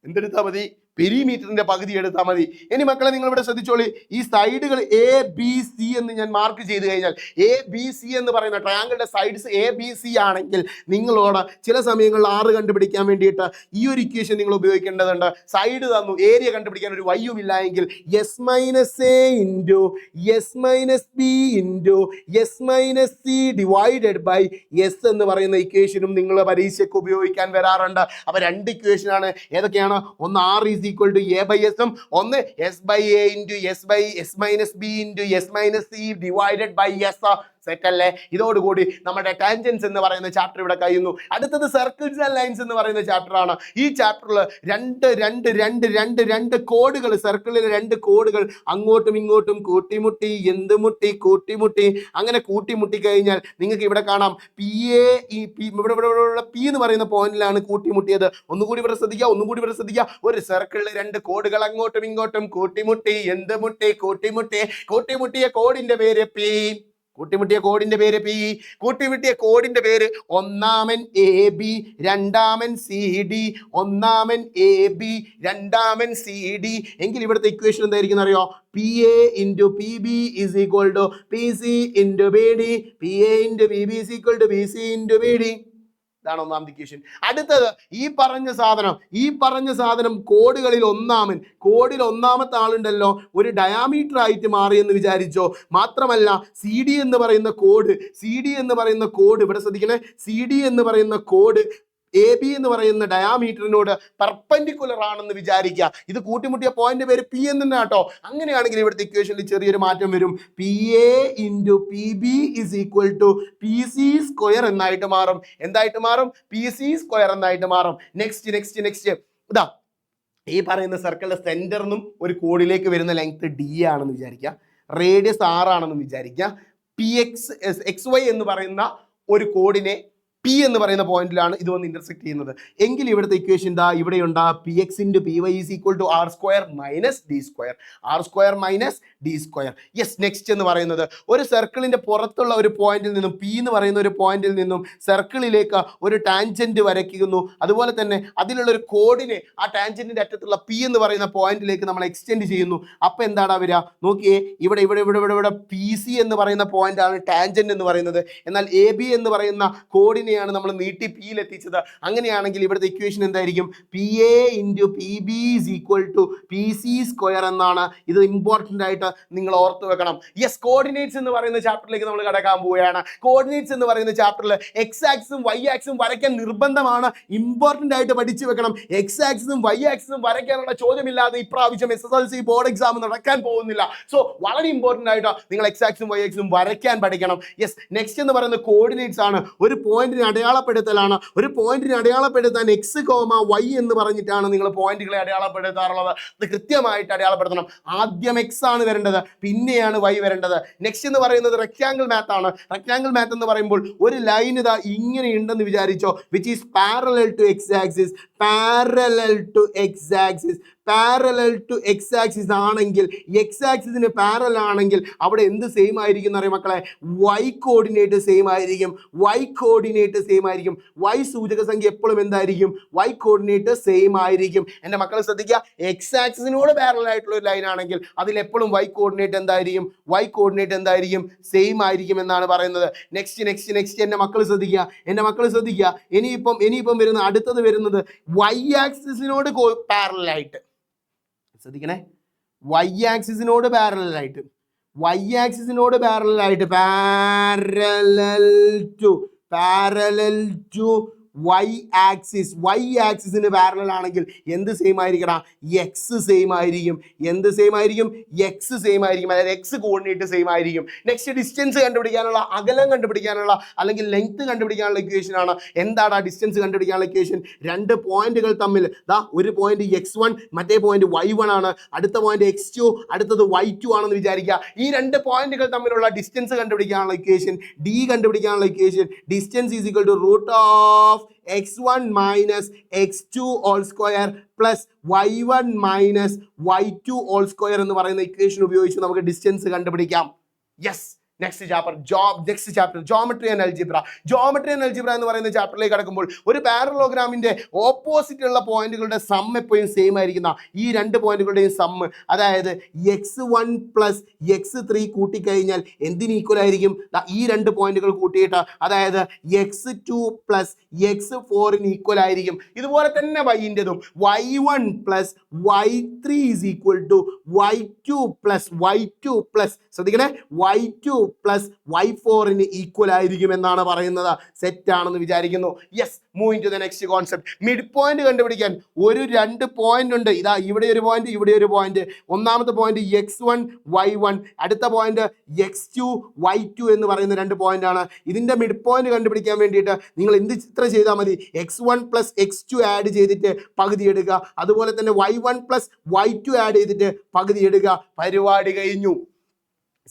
എന്തെടുത്താൽ മതി? പെരിമീറ്ററിന്റെ പകുതി എടുത്താൽ മതി. ഇനി മക്കളെ നിങ്ങൾ ഇവിടെ ശ്രദ്ധിച്ചോളി, ഈ സൈഡുകൾ എ ബി സി എന്ന് ഞാൻ മാർക്ക് ചെയ്ത് കഴിഞ്ഞാൽ, എ ബി സി എന്ന് പറയുന്ന ട്രയാങ്കിളിന്റെ സൈഡ്സ് എ ബി സി ആണെങ്കിൽ നിങ്ങളോട് ചില സമയങ്ങളിൽ ആറ് കണ്ടുപിടിക്കാൻ വേണ്ടിയിട്ട് ഈ ഒരു ഇക്വേഷൻ നിങ്ങൾ ഉപയോഗിക്കേണ്ടതുണ്ട്. സൈഡ് തന്നു, ഏരിയ കണ്ടുപിടിക്കാൻ ഒരു വൈയും ഇല്ല എങ്കിൽ s minus a into s minus b into s minus c divided by s എന്ന് പറയുന്ന ഇക്വേഷനും നിങ്ങൾ പരീക്ഷയ്ക്ക് ഉപയോഗിക്കാൻ വരാറുണ്ട്. അപ്പൊ രണ്ട് ഇക്വേഷനാണ്. ഏതൊക്കെയാണ്? ഒന്ന് r is equal to a by s, ഒന്ന് s by a into s minus b into s minus c divided by s. Set അല്ലേ? ഇതോടുകൂടി നമ്മുടെ ടാൻജൻസ് എന്ന് പറയുന്ന ചാപ്റ്റർ ഇവിടെ കഴിയുന്നു. അടുത്തത് സർക്കിൾസ് ആൻഡ് ലൈൻസ് എന്ന് പറയുന്ന ചാപ്റ്റർ ആണ്. ഈ ചാപ്റ്ററിൽ രണ്ട് കോഡുകൾ, സർക്കിളിലെ രണ്ട് കോഡുകൾ അങ്ങോട്ടും ഇങ്ങോട്ടും കൂട്ടിമുട്ടി അങ്ങനെ കൂട്ടിമുട്ടി കഴിഞ്ഞാൽ നിങ്ങൾക്ക് ഇവിടെ കാണാം പി എ ഇവിടെ പി എന്ന് പറയുന്ന പോയിന്റിലാണ് കൂട്ടിമുട്ടിയത്. ഒന്നുകൂടി ഇവിടെ ശ്രദ്ധിക്കുക, ഒരു സർക്കിളിൽ രണ്ട് കോഡുകൾ അങ്ങോട്ടും ഇങ്ങോട്ടും കൂട്ടിമുട്ടിയ കോഡിന്റെ പേര് പി. കൂട്ടിമുട്ടിയ കോഡിന്റെ പേര് ഒന്നാമൻ എ ബി, രണ്ടാമൻ സി ഡി, ഒന്നാമൻ എ ബി, രണ്ടാമൻ സി ഡി. എങ്കിൽ ഇവിടുത്തെ ഇക്വേഷൻ എന്തായിരിക്കും അറിയോ? P A into P B is equal to P c into b d, p A into P B is equal to P c into b d. ഇതാണ് ഒന്നാമത്തെ ഇക്വേഷൻ. അടുത്തത് ഈ പറഞ്ഞ സാധനം കോഡുകളിൽ ഒന്നാമത്തെ ആളുണ്ടല്ലോ, ഒരു ഡയാമീറ്റർ ആയിട്ട് മാറിയെന്ന് വിചാരിച്ചോ. മാത്രമല്ല സി ഡി എന്ന് പറയുന്ന കോഡ് ഇവിടെ ശ്രദ്ധിക്കണേ, സി ഡി എന്ന് പറയുന്ന കോഡ് എ ബി എന്ന് പറയുന്ന ഡയാമീറ്ററിനോട് പെർപെൻഡിക്കുലർ ആണെന്ന് വിചാരിക്കുക. ഇത് കൂട്ടിമുട്ടിയ പോയിന്റ് പേര് പി എന്ന് തന്നെ കേട്ടോ. അങ്ങനെയാണെങ്കിൽ ഇവിടുത്തെ ഇക്വേഷനിൽ ചെറിയൊരു മാറ്റം വരും. P A into P B is equal to P C square എന്നായിട്ട് മാറും. എന്തായിട്ട് മാറും? പി സി സ്ക്വയർ എന്നായിട്ട് മാറും. നെക്സ്റ്റ് ഇതാ ഈ പറയുന്ന സർക്കിളിന്റെ സെന്ററിനും ഒരു കോഡിലേക്ക് വരുന്ന ലെങ്ത് ഡി ആണെന്ന് വിചാരിക്കുക, റേഡിയസ് ആർ ആണെന്ന് വിചാരിക്കുക. പി എക്സ് വൈ എന്ന് പറയുന്ന ഒരു കോഡിനെ പി എന്ന് പറയുന്ന പോയിന്റിലാണ് ഇത് വന്ന് ഇന്റർസെക്ട് ചെയ്യുന്നത്. എങ്കിൽ ഇവിടുത്തെ ഇക്വേഷൻ എന്താ? ഇവിടെയുണ്ട് P X into P Y is equal to R square minus D square. Yes, next എന്ന് പറയുന്നത് ഒരു സർക്കിളിന്റെ പുറത്തുള്ള ഒരു പോയിന്റിൽ നിന്നും പി എന്ന് പറയുന്ന ഒരു പോയിന്റിൽ നിന്നും സർക്കിളിലേക്ക് ഒരു ടാൻജന്റ് വരയ്ക്കുന്നു. അതുപോലെ തന്നെ അതിലുള്ള ഒരു കോഡിനെ ആ ടാൻജന്റിന്റെ അറ്റത്തുള്ള പി എന്ന് പറയുന്ന പോയിന്റിലേക്ക് നമ്മൾ എക്സ്റ്റെൻഡ് ചെയ്യുന്നു. അപ്പൊ എന്താണ് വരിക? നോക്കിയേ, ഇവിടെ പി സി എന്ന് പറയുന്ന പോയിന്റ് ആണ് ടാൻജന്റ് എന്ന് പറയുന്നത്. എന്നാൽ എ ബി എന്ന് പറയുന്ന കോഡിനെ എങ്ങനെയാണ് നമ്മൾ നീട്ടി പിയിൽ എത്തിച്ചത്. അങ്ങനെയാണെങ്കിൽ ഇവിടുത്തെ ഇക്വേഷൻ എന്തായിരിക്കും? P A into P B is equal to P C square എന്നാണ്. ഇത് ഇമ്പോർട്ടൻ്റ് ആയിട്ട് നിങ്ങൾ ഓർത്ത് വെക്കണം. യെസ്, കോർഡിനേറ്റ്സ് എന്ന് പറയുന്ന ചാപ്റ്ററിലേക്ക് നമ്മൾ കടക്കാൻ പോവുകയാണ്. കോർഡിനേറ്റ്സ് എന്ന് പറയുന്ന ചാപ്റ്ററിൽ എക്സ് ആക്സും വൈ ആക്സും വരയ്ക്കാൻ നിർബന്ധമാണ്. ഇമ്പോർട്ടൻ്റ് ആയിട്ട് പഠിച്ചു വെക്കണം. എക്സ് ആക്സും വൈ ആക്സും വരയ്ക്കാനുള്ള ചോദ്യമില്ലാതെ ഇപ്രാവശ്യം SSLC ബോർഡ് എക്സാം നടക്കാൻ പോകുന്നില്ല. സോ വളരെ ഇമ്പോർട്ടൻ്റ് ആയിട്ട് നിങ്ങൾ എക്സ് ആക്സും വൈ ആക്സും വരയ്ക്കാൻ പഠിക്കണം. യെസ്, നെക്സ്റ്റ് എന്ന് പറയുന്നത് കോർഡിനേറ്റ്സ് ആണ്. ഒരു പോയിന്റിനെ അടയാളപ്പെടുത്തലാണ്. ഒരു പോയിന്റിനെ അടയാളപ്പെടുത്താൻ എക്സ് കോമ വൈ എന്ന് പറഞ്ഞിട്ടാണ് നിങ്ങൾ പോയിന്റുകളെ അടയാളപ്പെടുത്താറുള്ളത്. അത് കൃത്യമായിട്ട് അടയാളപ്പെടുത്തണം. ആദ്യം എക്സ് ആണ് വരേണ്ടത്, പിന്നെയാണ് വൈ വരേണ്ടത്. നെക്സ്റ്റ് എന്ന് പറയുന്നത് റെക്ടാങ്കിൾ മാത്ത് ആണ്. റെക്ടാങ്കിൾ മാത്ത് എന്ന് പറയുമ്പോൾ ഒരു ലൈൻ ഇതാ ഇങ്ങനെ ഉണ്ടെന്ന് വിചാരിച്ചോ, which is parallel to X axis, parallel to X axis, parallel to X axis ആണെങ്കിൽ, എക്സ് ആക്സിസിന് പാരലൽ ആണെങ്കിൽ അവിടെ എന്ത് സെയിം ആയിരിക്കും എന്നറിയാം മക്കളെ? വൈ കോർഡിനേറ്റ് സെയിം ആയിരിക്കും. വൈ കോർഡിനേറ്റ് സെയിം ആയിരിക്കും. വൈ സൂചക സംഖ്യ എപ്പോഴും എന്തായിരിക്കും? വൈ കോർഡിനേറ്റ് സെയിം ആയിരിക്കും. എൻ്റെ മക്കൾ ശ്രദ്ധിക്കുക, എക്സ് ആക്സിസിനോട് പാരലൽ ആയിട്ടുള്ള ഒരു ലൈൻ ആണെങ്കിൽ അതിൽ എപ്പോഴും വൈ കോർഡിനേറ്റ് എന്തായിരിക്കും? വൈ കോർഡിനേറ്റ് എന്തായിരിക്കും? സെയിം ആയിരിക്കും എന്നാണ് പറയുന്നത്. നെക്സ്റ്റ് എൻ്റെ മക്കൾ ശ്രദ്ധിക്കുക. ഇനിയിപ്പം വരുന്ന അടുത്തത് വരുന്നത് വൈ ആക്സിസിനോട് പാരലൽ ആയിട്ട്. ശ്രദ്ധിക്കണേ, വൈ ആക്സിസിനോട് പാരലൽ ആയിട്ട് പാരലൽ ടു വൈ ആക്സിസിന് പാരലൽ ആണെങ്കിൽ എന്ത് സെയിം ആയിരിക്കണം? എക്സ് സെയിം ആയിരിക്കും. എന്ത് സെയിം ആയിരിക്കും? എക്സ് സെയിം ആയിരിക്കും. അതായത് എക്സ് കോർഡിനേറ്റ് സെയിം ആയിരിക്കും. നെക്സ്റ്റ് ഡിസ്റ്റൻസ് കണ്ടുപിടിക്കാനുള്ള, അകലം കണ്ടുപിടിക്കാനുള്ള അല്ലെങ്കിൽ ലെങ്ത് കണ്ടുപിടിക്കാനുള്ള ഇക്വേഷൻ ആണ്. എന്താണ് ആ ഡിസ്റ്റൻസ് കണ്ടുപിടിക്കാനുള്ള ഇക്വേഷൻ? രണ്ട് പോയിന്റുകൾ തമ്മിൽ ഒരു പോയിന്റ് x1, മറ്റേ പോയിന്റ് y1 ആണ്. അടുത്ത പോയിന്റ് x2, അടുത്തത് y2 ആണെന്ന് വിചാരിക്കുക. ഈ രണ്ട് പോയിന്റുകൾ തമ്മിലുള്ള ഡിസ്റ്റൻസ് കണ്ടുപിടിക്കാനുള്ള ഇക്വേഷൻ, ഡി കണ്ടുപിടിക്കാനുള്ള equation, distance is equal to root of x1 minus x2 all square plus y1 minus y2 all square എന്ന് പറയുന്ന ഇക്വേഷൻ ഉപയോഗിച്ച് നമുക്ക് ഡിസ്റ്റൻസ് കണ്ടുപിടിക്കാം. Yes, next chapter geometry and algebra എന്ന് പറയുന്ന ചാപ്റ്ററിലേക്ക് കടക്കുമ്പോൾ ഒരു പാരലോഗ്രാമിന്റെ ഓപ്പോസിറ്റ് ഉള്ള പോയിന്റുകളുടെ സം എപ്പോഴും സെയിം ആയിരിക്കുന്ന ഈ രണ്ട് പോയിന്റുകളുടെയും സം, അതായത് x1 പ്ലസ് x3 കൂട്ടിക്കഴിഞ്ഞാൽ എന്തിന് ഈക്വൽ ആയിരിക്കും? ഈ രണ്ട് പോയിന്റുകൾ കൂട്ടിയിട്ട്, അതായത് x2 പ്ലസ് x4 ഈക്വൽ ആയിരിക്കും. ഇതുപോലെ തന്നെ വൈൻ്റെതും y1 plus y3 is equal to y2 plus ശ്രദ്ധിക്കണേ, y2 പ്ലസ് y4 ഈക്വൽ ആയിരിക്കും എന്നാണ് പറയുന്നത്. സെറ്റ് ആണെന്ന് വിചാരിക്കുന്നു. Yes, moving to the next concept. Mid point കണ്ടുപിടിക്കാൻ രണ്ട് പോയിന്റ് ഉണ്ട്. ഇതാ ഇവിടെ ഒരു പോയിന്റ്, ഇവിടെ ഒരു പോയിന്റ്. ഒന്നാമത്തെ പോയിന്റ് x1 y1, അടുത്ത പോയിന്റ് x2 y2 എന്ന് പറയുന്ന രണ്ട് പോയിന്റ് ആണ്. ഇതിന്റെ മിഡ് പോയിന്റ് കണ്ടുപിടിക്കാൻ വേണ്ടിയിട്ട് നിങ്ങൾ എന്ത് ചിത്രം ചെയ്താൽ മതി? x1 പ്ലസ് x2 ആഡ് ചെയ്തിട്ട് പകുതി എടുക്കുക. അതുപോലെ തന്നെ y1 പ്ലസ് y2 ആഡ് ചെയ്തിട്ട് പകുതി എടുക്കുക. പരിപാടി കഴിഞ്ഞു.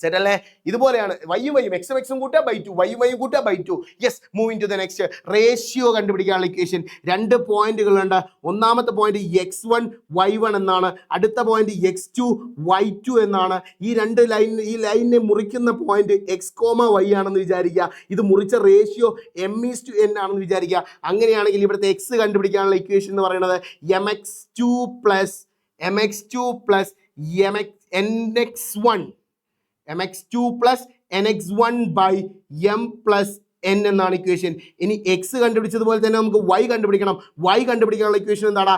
സെറ്റ് അല്ലേ? ഇതുപോലെയാണ് വൈയും എക്സും കൂട്ടുക ബൈ 2, വൈയും കൂട്ടുക by 2. Yes, moving to the next. Ratio കണ്ടുപിടിക്കാനുള്ള ഇക്വേഷൻ. രണ്ട് പോയിന്റുകളുണ്ട്. ഒന്നാമത്തെ പോയിന്റ് x1 y1 എന്നാണ്, അടുത്ത പോയിന്റ് x2 y2 എന്നാണ്. ഈ ലൈനിനെ മുറിക്കുന്ന പോയിന്റ് x, y ആണെന്ന് വിചാരിക്കുക. ഇത് മുറിച്ച റേഷ്യോ m:n ആണെന്ന് വിചാരിക്കുക. അങ്ങനെയാണെങ്കിൽ ഇവിടുത്തെ എക്സ് കണ്ടുപിടിക്കാനുള്ള ഇക്വേഷൻ എന്ന് പറയുന്നത് mx2 plus mx2 plus nx1 by m plus n എന്നാണ് ഇക്വേഷൻ. ഇനി എക്സ് കണ്ടുപിടിച്ചതുപോലെ തന്നെ നമുക്ക് y കണ്ടുപിടിക്കണം. y കണ്ടുപിടിക്കാനുള്ള ഇക്വേഷൻ എന്താണ്?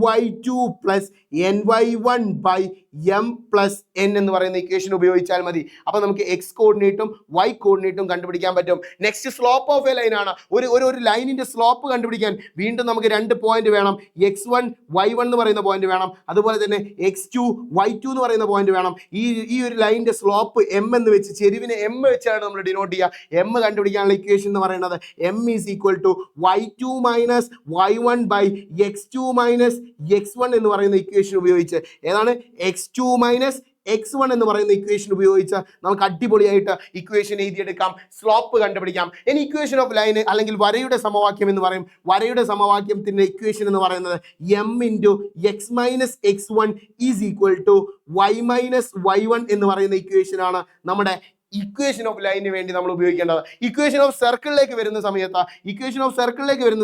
my2 plus ny1 by m plus n എന്ന് പറയുന്ന ഇക്വേഷൻ ഉപയോഗിച്ചാൽ മതി. അപ്പോൾ നമുക്ക് എക്സ് കോർഡിനേറ്റും y കോർഡിനേറ്റും കണ്ടുപിടിക്കാൻ പറ്റും. Next slope of A line ആണ്. ഒരു ലൈനിന്റെ സ്ലോപ്പ് കണ്ടുപിടിക്കാൻ വീണ്ടും നമുക്ക് രണ്ട് പോയിന്റ് വേണം. x1 y1 എന്ന് പറയുന്ന പോയിന്റ് വേണം. അതുപോലെ തന്നെ x2 y2 എന്ന് പറയുന്ന പോയിന്റ് വേണം. ഈ ഒരു ലൈനിന്റെ സ്ലോപ്പ് m എന്ന് വെച്ച്, ചെരിവിനെ m വെച്ചാണ് നമ്മൾ ഡിനോട്ട് ചെയ്യുക. m കണ്ടുപിടിക്കാനുള്ള ഇക്വേഷൻ എന്ന് പറയുന്നത് m is equal to y2 minus y1 by x2 minus x1 എന്ന് പറയുന്ന ഇക്വേഷൻ ഉപയോഗിച്ച്, ഏതാണ്? x2 മൈനസ് x1 എന്ന് പറയുന്ന ഇക്വേഷൻ ഉപയോഗിച്ച് നമുക്ക് അടിപൊളിയായിട്ട് ഇക്വേഷൻ എഴുതിയെടുക്കാം, സ്ലോപ്പ് കണ്ടുപിടിക്കാം. ഇനി ഇക്വേഷൻ ഓഫ് ലൈൻ അല്ലെങ്കിൽ വരയുടെ സമവാക്യം എന്ന് പറയും. വരയുടെ സമവാക്യത്തിന്റെ ഇക്വേഷൻ എന്ന് പറയുന്നത് m into x minus x1 is equal to y minus y1 എന്ന് പറയുന്ന ഇക്വേഷൻ ആണ് നമ്മുടെ ഇക്വേഷൻ ഓഫ് ലൈനിന് വേണ്ടി നമ്മൾ ഉപയോഗിക്കേണ്ടത്. ഇക്വേഷൻ ഓഫ് സർക്കിളിലേക്ക് വരുന്ന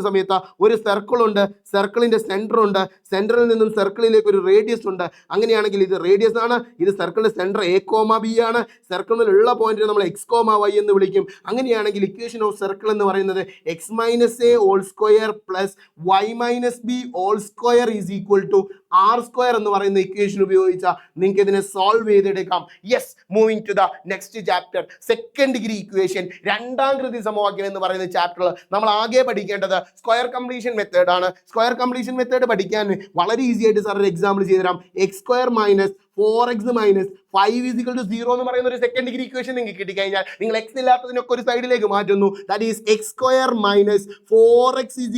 സമയത്ത് ഒരു സർക്കിൾ ഉണ്ട്, സർക്കിളിന്റെ സെന്റർ ഉണ്ട്, സെന്ററിൽ നിന്നും സർക്കിളിലേക്ക് ഒരു റേഡിയസ് ഉണ്ട്. അങ്ങനെയാണെങ്കിൽ ഇത് റേഡിയസ് ആണ്, ഇത് സർക്കിളിന്റെ സെന്റർ A, B ആണ്. സർക്കിളിലുള്ള പോയിന്റിനെ നമ്മൾ X, Y എന്ന് വിളിക്കും. അങ്ങനെയാണെങ്കിൽ ഇക്വേഷൻ ഓഫ് സർക്കിൾ എന്ന് പറയുന്നത് x - a whole square plus y - b whole square is equal to r square എന്ന് പറയുന്ന ഇക്വേഷൻ ഉപയോഗിച്ചാൽ നിങ്ങൾക്ക് ഇതിനെ സോൾവ് ചെയ്തെടുക്കാം. Yes, moving to the next chapter, second degree equation, രണ്ടാം കൃതി സമവാക്യം എന്ന് പറയുന്ന ചാപ്റ്ററിൽ നമ്മൾ ആകെ പഠിക്കേണ്ടത് സ്ക്വയർ കംപ്ലീഷൻ മെത്തേഡ് ആണ്. സ്ക്വയർ കംപ്ലീഷൻ മെത്തേഡ് പഠിക്കാൻ വളരെ ഈസി ആയിട്ട് സാർ ഒരു എക്സാമ്പിൾ ചെയ്തുതരാം. x² - 4x - 5 = 0 എന്ന് പറയുന്ന ഒരു സെക്കൻഡ് ഡിഗ്രി ഇക്വേഷൻ നിങ്ങൾക്ക് കിട്ടിക്കഴിഞ്ഞാൽ നിങ്ങൾ x ഇല്ലാത്തതിനൊക്കെ ഒരു സൈഡിലേക്ക് മാറ്റുന്നു. ദാറ്റ് ഈസ് x² - 4x =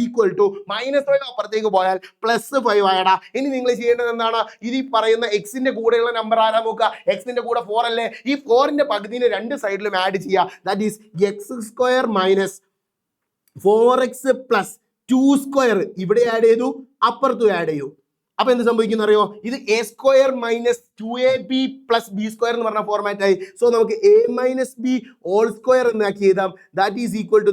-5 അപ്പുറത്തേക്ക് പോയാൽ +5 ആയടാ. ഇനി നിങ്ങൾ ചെയ്യേണ്ടത് എന്താണ്? ഈ പറയുന്ന എക്സിന്റെ കൂടെയുള്ള നമ്പർ ആരാ നോക്കുക. എക്സിന്റെ കൂടെ 4 അല്ലേ? ഈ 4ന്റെ പകുതിനെ രണ്ട് സൈഡിലും ആഡ് ചെയ്യുക. ദാറ്റ് ഈസ് x² - 4x + 2² ഇവിടെ ആഡ് ചെയ്തു, അപ്പുറത്തും ആഡ് ചെയ്യൂ. അപ്പൊ എന്ത് സംഭവിക്കുന്ന അറിയോ? ഇത് A² - 2ab + b² എന്ന് പറഞ്ഞ ഫോർമാറ്റ് ആയി. സോ നമുക്ക് a - b ഹോൾ സ്ക്വയർ എന്നാക്കി എഴുതാം. ദാറ്റ് ഈസ് ഈക്വൽ ടു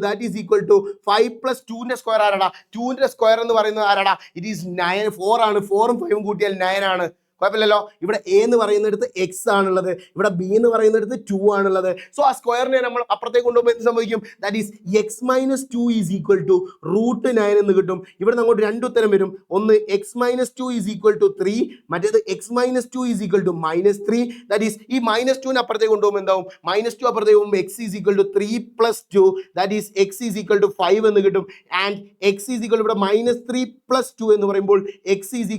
5 + 2ന്റെ സ്ക്വയർ ആരാടാ? 2ന്റെ സ്ക്വയർ എന്ന് പറയുന്നത് ആരാടാ? It is 9. 4 ആണ്. 4ഉം 5ഉം കൂട്ടിയാൽ 9 ആണ്. കുഴപ്പമില്ലല്ലോ. ഇവിടെ എ എന്ന് പറയുന്നിടത്ത് എക്സ് ആണുള്ളത്, ഇവിടെ ബി എന്ന് പറയുന്നിടത്ത് 2 ആണുള്ളത്. സോ ആ സ്ക്വയറിനെ നമ്മൾ അപ്പുറത്തേക്ക് കൊണ്ടുപോകുമ്പോൾ എന്ത് സംഭവിക്കും? ദാറ്റ് ഈസ് x - 2 = √9 എന്ന് കിട്ടും. ഇവിടെ അങ്ങോട്ട് രണ്ട് ഉത്തരം വരും. ഒന്ന് x - 2 = 3, മറ്റേത് x - 2 = -3. ദാറ്റ് ഈസ് ഈ -2നെ അപ്പുറത്തേക്ക് കൊണ്ടുപോകുമ്പോൾ എന്താവും? -2 അപ്പുറത്തേക്ക് പോകുമ്പോൾ x = 3 + 2, ദാറ്റ് ഈസ് x = 5 എന്ന് കിട്ടും. ആൻഡ് x ഇവിടെ -3 + 2 എന്ന് പറയുമ്പോൾ x =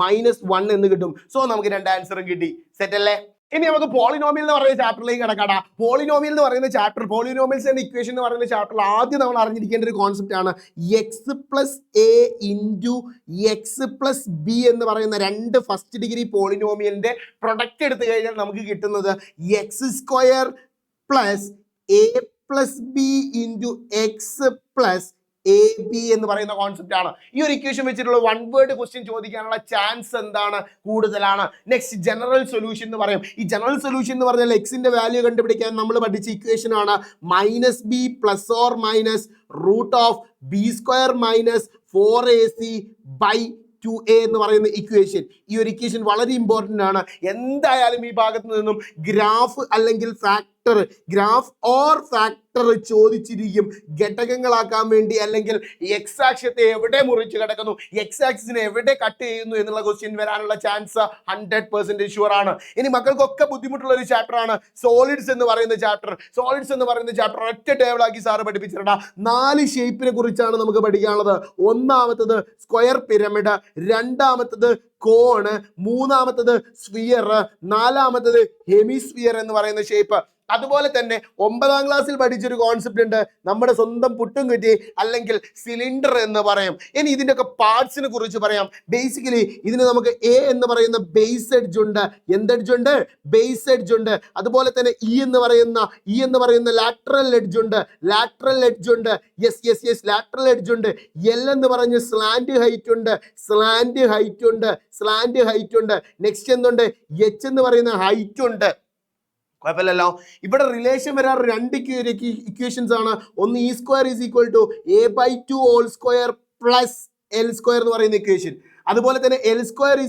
-1 എന്ന് കിട്ടും. സോ നമുക്ക് രണ്ട് ആൻസറും കിട്ടി. സെറ്റ് അല്ലേ? ഇനി നമുക്ക് പോളിനോമിയൽ എന്ന് പറയുന്ന ചാപ്റ്ററിലേക്ക് കിടക്കാടാ. പോളിനോമിയൽ എന്ന് പറയുന്ന ചാപ്റ്റർ, പോളിനോമിയൽസ് ആൻഡ് ഇക്വേഷൻ എന്ന് പറയുന്ന ചാപ്റ്ററിൽ ആദ്യം നമ്മൾ അറിഞ്ഞിരിക്കേണ്ട ഒരു കോൺസെപ്റ്റ് ആണ് x + a × x + b എന്ന് പറയുന്ന രണ്ട് ഫസ്റ്റ് ഡിഗ്രി പോളിനോമിയലിന്റെ പ്രൊഡക്റ്റ് എടുത്തു കഴിഞ്ഞാൽ നമുക്ക് കിട്ടുന്നത് x² + a + b × x + AB എന്ന് പറയുന്ന കോൺസെപ്റ്റ് ആണ്. ഈ ഒരു ഇക്വേഷൻ വെച്ചിട്ടുള്ള വൺ വേർഡ് ക്വസ്റ്റ്യൻ ചോദിക്കാനുള്ള ചാൻസ് എന്താണ്? കൂടുതലാണ്. നെക്സ്റ്റ് ജനറൽ സൊല്യൂഷൻ എന്ന് പറയും. ഈ ജനറൽ സൊല്യൂഷൻ എന്ന് പറഞ്ഞാൽ എക്സിന്റെ വാല്യൂ കണ്ടുപിടിക്കാൻ നമ്മൾ പഠിച്ച ഇക്വേഷൻ ആണ് -b ± √b² - 4ac/2a എന്ന് പറയുന്ന ഇക്വേഷൻ. ഈ ഒരു ഇക്വേഷൻ വളരെ ഇമ്പോർട്ടന്റ് ആണ്. എന്തായാലും ഈ ഭാഗത്ത് നിന്നും ഗ്രാഫ് അല്ലെങ്കിൽ ഗ്രാഫ് ഓർ ഫാക്ടർ ചോദിച്ചിരിക്കും ഘടകങ്ങളാക്കാൻ വേണ്ടി, അല്ലെങ്കിൽ എക്സ് ആക്സിനെ എവിടെ മുറിച്ച് കിടക്കുന്നു, എക്സ് ആക്സിനെ എവിടെ കട്ട് ചെയ്യുന്നു എന്നുള്ള ക്വസ്റ്റ്യൻ വരാനുള്ള ചാൻസ് 100% ഷുവർ ആണ്. ഇനി മക്കൾക്കൊക്കെ ബുദ്ധിമുട്ടുള്ള ഒരു ചാപ്റ്റർ ആണ് സോളിഡ്സ് എന്ന് പറയുന്ന ചാപ്റ്റർ. സോളിഡ്സ് എന്ന് പറയുന്ന ചാപ്റ്റർ ഒറ്റ ടേബിൾ ആക്കി സാറ് പഠിപ്പിച്ചിട്ടാ. 4 ഷേപ്പിനെ കുറിച്ചാണ് നമുക്ക് പഠിക്കാനുള്ളത്. ഒന്നാമത്തത് സ്ക്വയർ പിരമിഡ്, രണ്ടാമത്തത് കോണ്, മൂന്നാമത്തത് സ്ഫിയർ, നാലാമത്തത് ഹെമിസ്ഫിയർ എന്ന് പറയുന്ന ഷേപ്പ്. അതുപോലെ തന്നെ 9ാം ക്ലാസ്സിൽ പഠിച്ചൊരു കോൺസെപ്റ്റ് ഉണ്ട്, നമ്മുടെ സ്വന്തം പുട്ടും കുറ്റി അല്ലെങ്കിൽ സിലിണ്ടർ എന്ന് പറയും. ഇനി ഇതിന്റെ ഒക്കെ പാർട്സിനെ കുറിച്ച് പറയാം. ബേസിക്കലി ഇതിന് നമുക്ക് എ എന്ന് പറയുന്ന ബേസ് എഡ്ജ് ഉണ്ട്. എന്തെഡ്ജ് ഉണ്ട്? ബേസ് എഡ്ജ് ഉണ്ട്. അതുപോലെ തന്നെ ഇ എന്ന് പറയുന്ന ലാറ്ററൽ എഡ്ജ് ഉണ്ട്. ലാറ്ററൽ എഡ്ജ് ഉണ്ട്. എൽ എന്ന് പറഞ്ഞ സ്ലാന്റ് ഹൈറ്റ് ഉണ്ട്. നെക്സ്റ്റ് എന്തുണ്ട്? എച്ച് എന്ന് പറയുന്ന ഹൈറ്റ് ഉണ്ട്. കുഴപ്പമില്ലല്ലോ. ഇവിടെ റിലേഷൻ വരാറ് രണ്ട് ഇക്വേഷൻസ് ആണ്. ഒന്ന് E² = a/2 whole square plus L² എന്ന് പറയുന്ന ഇക്വേഷൻ. അതുപോലെ തന്നെ L² =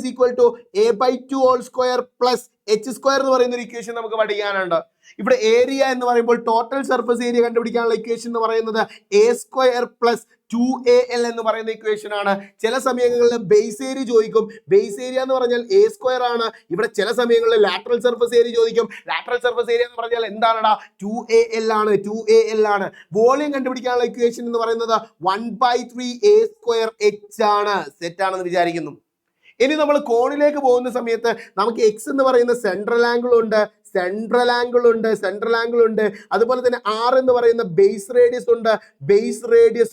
a/2 whole square plus h² എന്ന് പറയുന്ന ഒരു ഇക്വേഷൻ നമുക്ക് പഠിക്കാനുണ്ട്. ഇവിടെ ഏരിയ എന്ന് പറയുമ്പോൾ ടോട്ടൽ സർഫസ് ഏരിയ കണ്ടുപിടിക്കാനുള്ള ഇക്വേഷൻ എന്ന് പറയുന്നത് a² + 2al എന്ന് പറയുന്ന ഇക്വേഷൻ ആണ്. ചില സമയങ്ങളിൽ ബേസ് ഏരിയ ചോദിക്കും. ബേസ് ഏരിയ എന്ന് പറഞ്ഞാൽ a² ആണ്. ഇവിടെ ചില സമയങ്ങളിൽ ലാറ്ററൽ സർഫസ് ഏരിയ ചോദിക്കും. ലാറ്ററൽ സർഫസ് ഏരിയ എന്ന് പറഞ്ഞാൽ എന്താണെടാ? 2al ആണ്. വോളിയം കണ്ടുപിടിക്കാനുള്ള ഇക്വേഷൻ എന്ന് പറയുന്നത് 1/3a² ആണ്. സെറ്റ് ആണെന്ന് വിചാരിക്കുന്നു. ഇനി നമ്മൾ കോണിലേക്ക് പോകുന്ന സമയത്ത് നമുക്ക് എക്സ് എന്ന് പറയുന്ന സെൻട്രൽ ആംഗിൾ ഉണ്ട്. അതുപോലെ തന്നെ ആർ എന്ന് പറയുന്ന ബേസ് റേഡിയസ്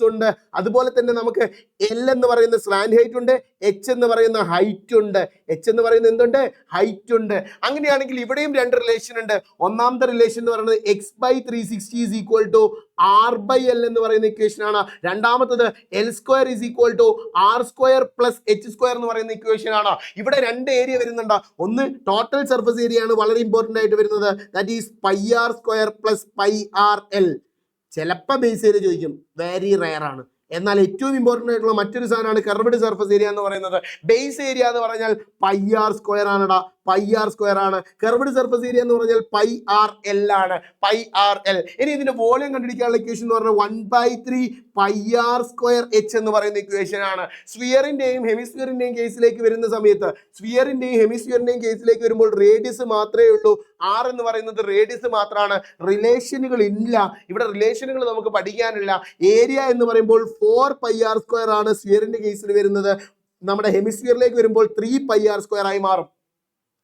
ഉണ്ട്. അതുപോലെ തന്നെ നമുക്ക് എൽ എന്ന് പറയുന്ന സ്ലാന്റ് ഹൈറ്റ് ഉണ്ട്. എച്ച് എന്ന് പറയുന്ന ഹൈറ്റ് ഉണ്ട്. എച്ച് എന്ന് പറയുന്ന എന്തുണ്ട്? ഹൈറ്റ് ഉണ്ട്. അങ്ങനെയാണെങ്കിൽ ഇവിടെയും രണ്ട് റിലേഷൻ ഉണ്ട്. ഒന്നാമത്തെ റിലേഷൻ എന്ന് പറയുന്നത് X by 360 is equal to R by L എന്ന് പറയുന്ന ഇക്വേഷൻ ആണ്. രണ്ടാമത്തത് L square is equal to R square plus H square എന്ന് പറയുന്ന ഇക്വേഷൻ ആണ്. ഇവിടെ രണ്ട് ഏരിയ വരുന്നുണ്ട്. ഒന്ന് ടോട്ടൽ സർഫസ് ഏരിയ ആണ് വളരെ ഇമ്പോർട്ടന്റ് ആയിട്ട് വരുന്നത്. That is pi R square plus pi R L. ചിലപ്പോൾ ബേസ് ഏരിയ ചോദിക്കും, വെരി റയർ ആണ്. എന്നാൽ ഏറ്റവും ഇമ്പോർട്ടന്റ് ആയിട്ടുള്ള മറ്റൊരു സാധനമാണ് കർവ്ഡ് സർഫസ് ഏരിയ എന്ന് പറയുന്നത്. ബേസ് ഏരിയ എന്ന് പറഞ്ഞാൽ പൈ ആർ സ്ക്വയർ ആണടാ, പൈ ആർ സ്ക്വയർ ആണ്. കർവ്ഡ് സർഫസ് ഏരിയ എന്ന് പറഞ്ഞാൽ പൈ ആർ എൽ ആണ്, പൈ ആർ എൽ. ഇനി ഇതിന്റെ വോളിയം കണ്ടുപിടിക്കാനുള്ള ഇക്വേഷൻ എന്ന് പറഞ്ഞാൽ 1/3 പൈ ആർ സ്ക്വയർ എച്ച് എന്ന് പറയുന്ന ഇക്വേഷൻ ആണ്. സ്ഫിയറിന്റെയും ഹെമിസ്ഫിയറിന്റെയും കേസിലേക്ക് വരുന്ന സമയത്ത്, സ്ഫിയറിന്റെയും ഹെമിസ്ഫിയറിന്റെയും കേസിലേക്ക് വരുമ്പോൾ റേഡിയസ് മാത്രമേ ഉള്ളൂ. ആർ എന്ന് പറയുന്നത് റേഡിയസ് മാത്രമാണ്, റിലേഷനുകൾ ഇല്ല. ഇവിടെ റിലേഷനുകൾ നമുക്ക് പഠിക്കാനില്ല. ഏരിയ എന്ന് പറയുമ്പോൾ 4 പൈ ആർ സ്ക്വയർ ആണ് സ്ഫിയറിന്റെ കേസിൽ വരുന്നത്. നമ്മുടെ ഹെമിസ്ഫിയറിലേക്ക് വരുമ്പോൾ 3 പൈ ആർ സ്ക്വയർ ആയി മാറും.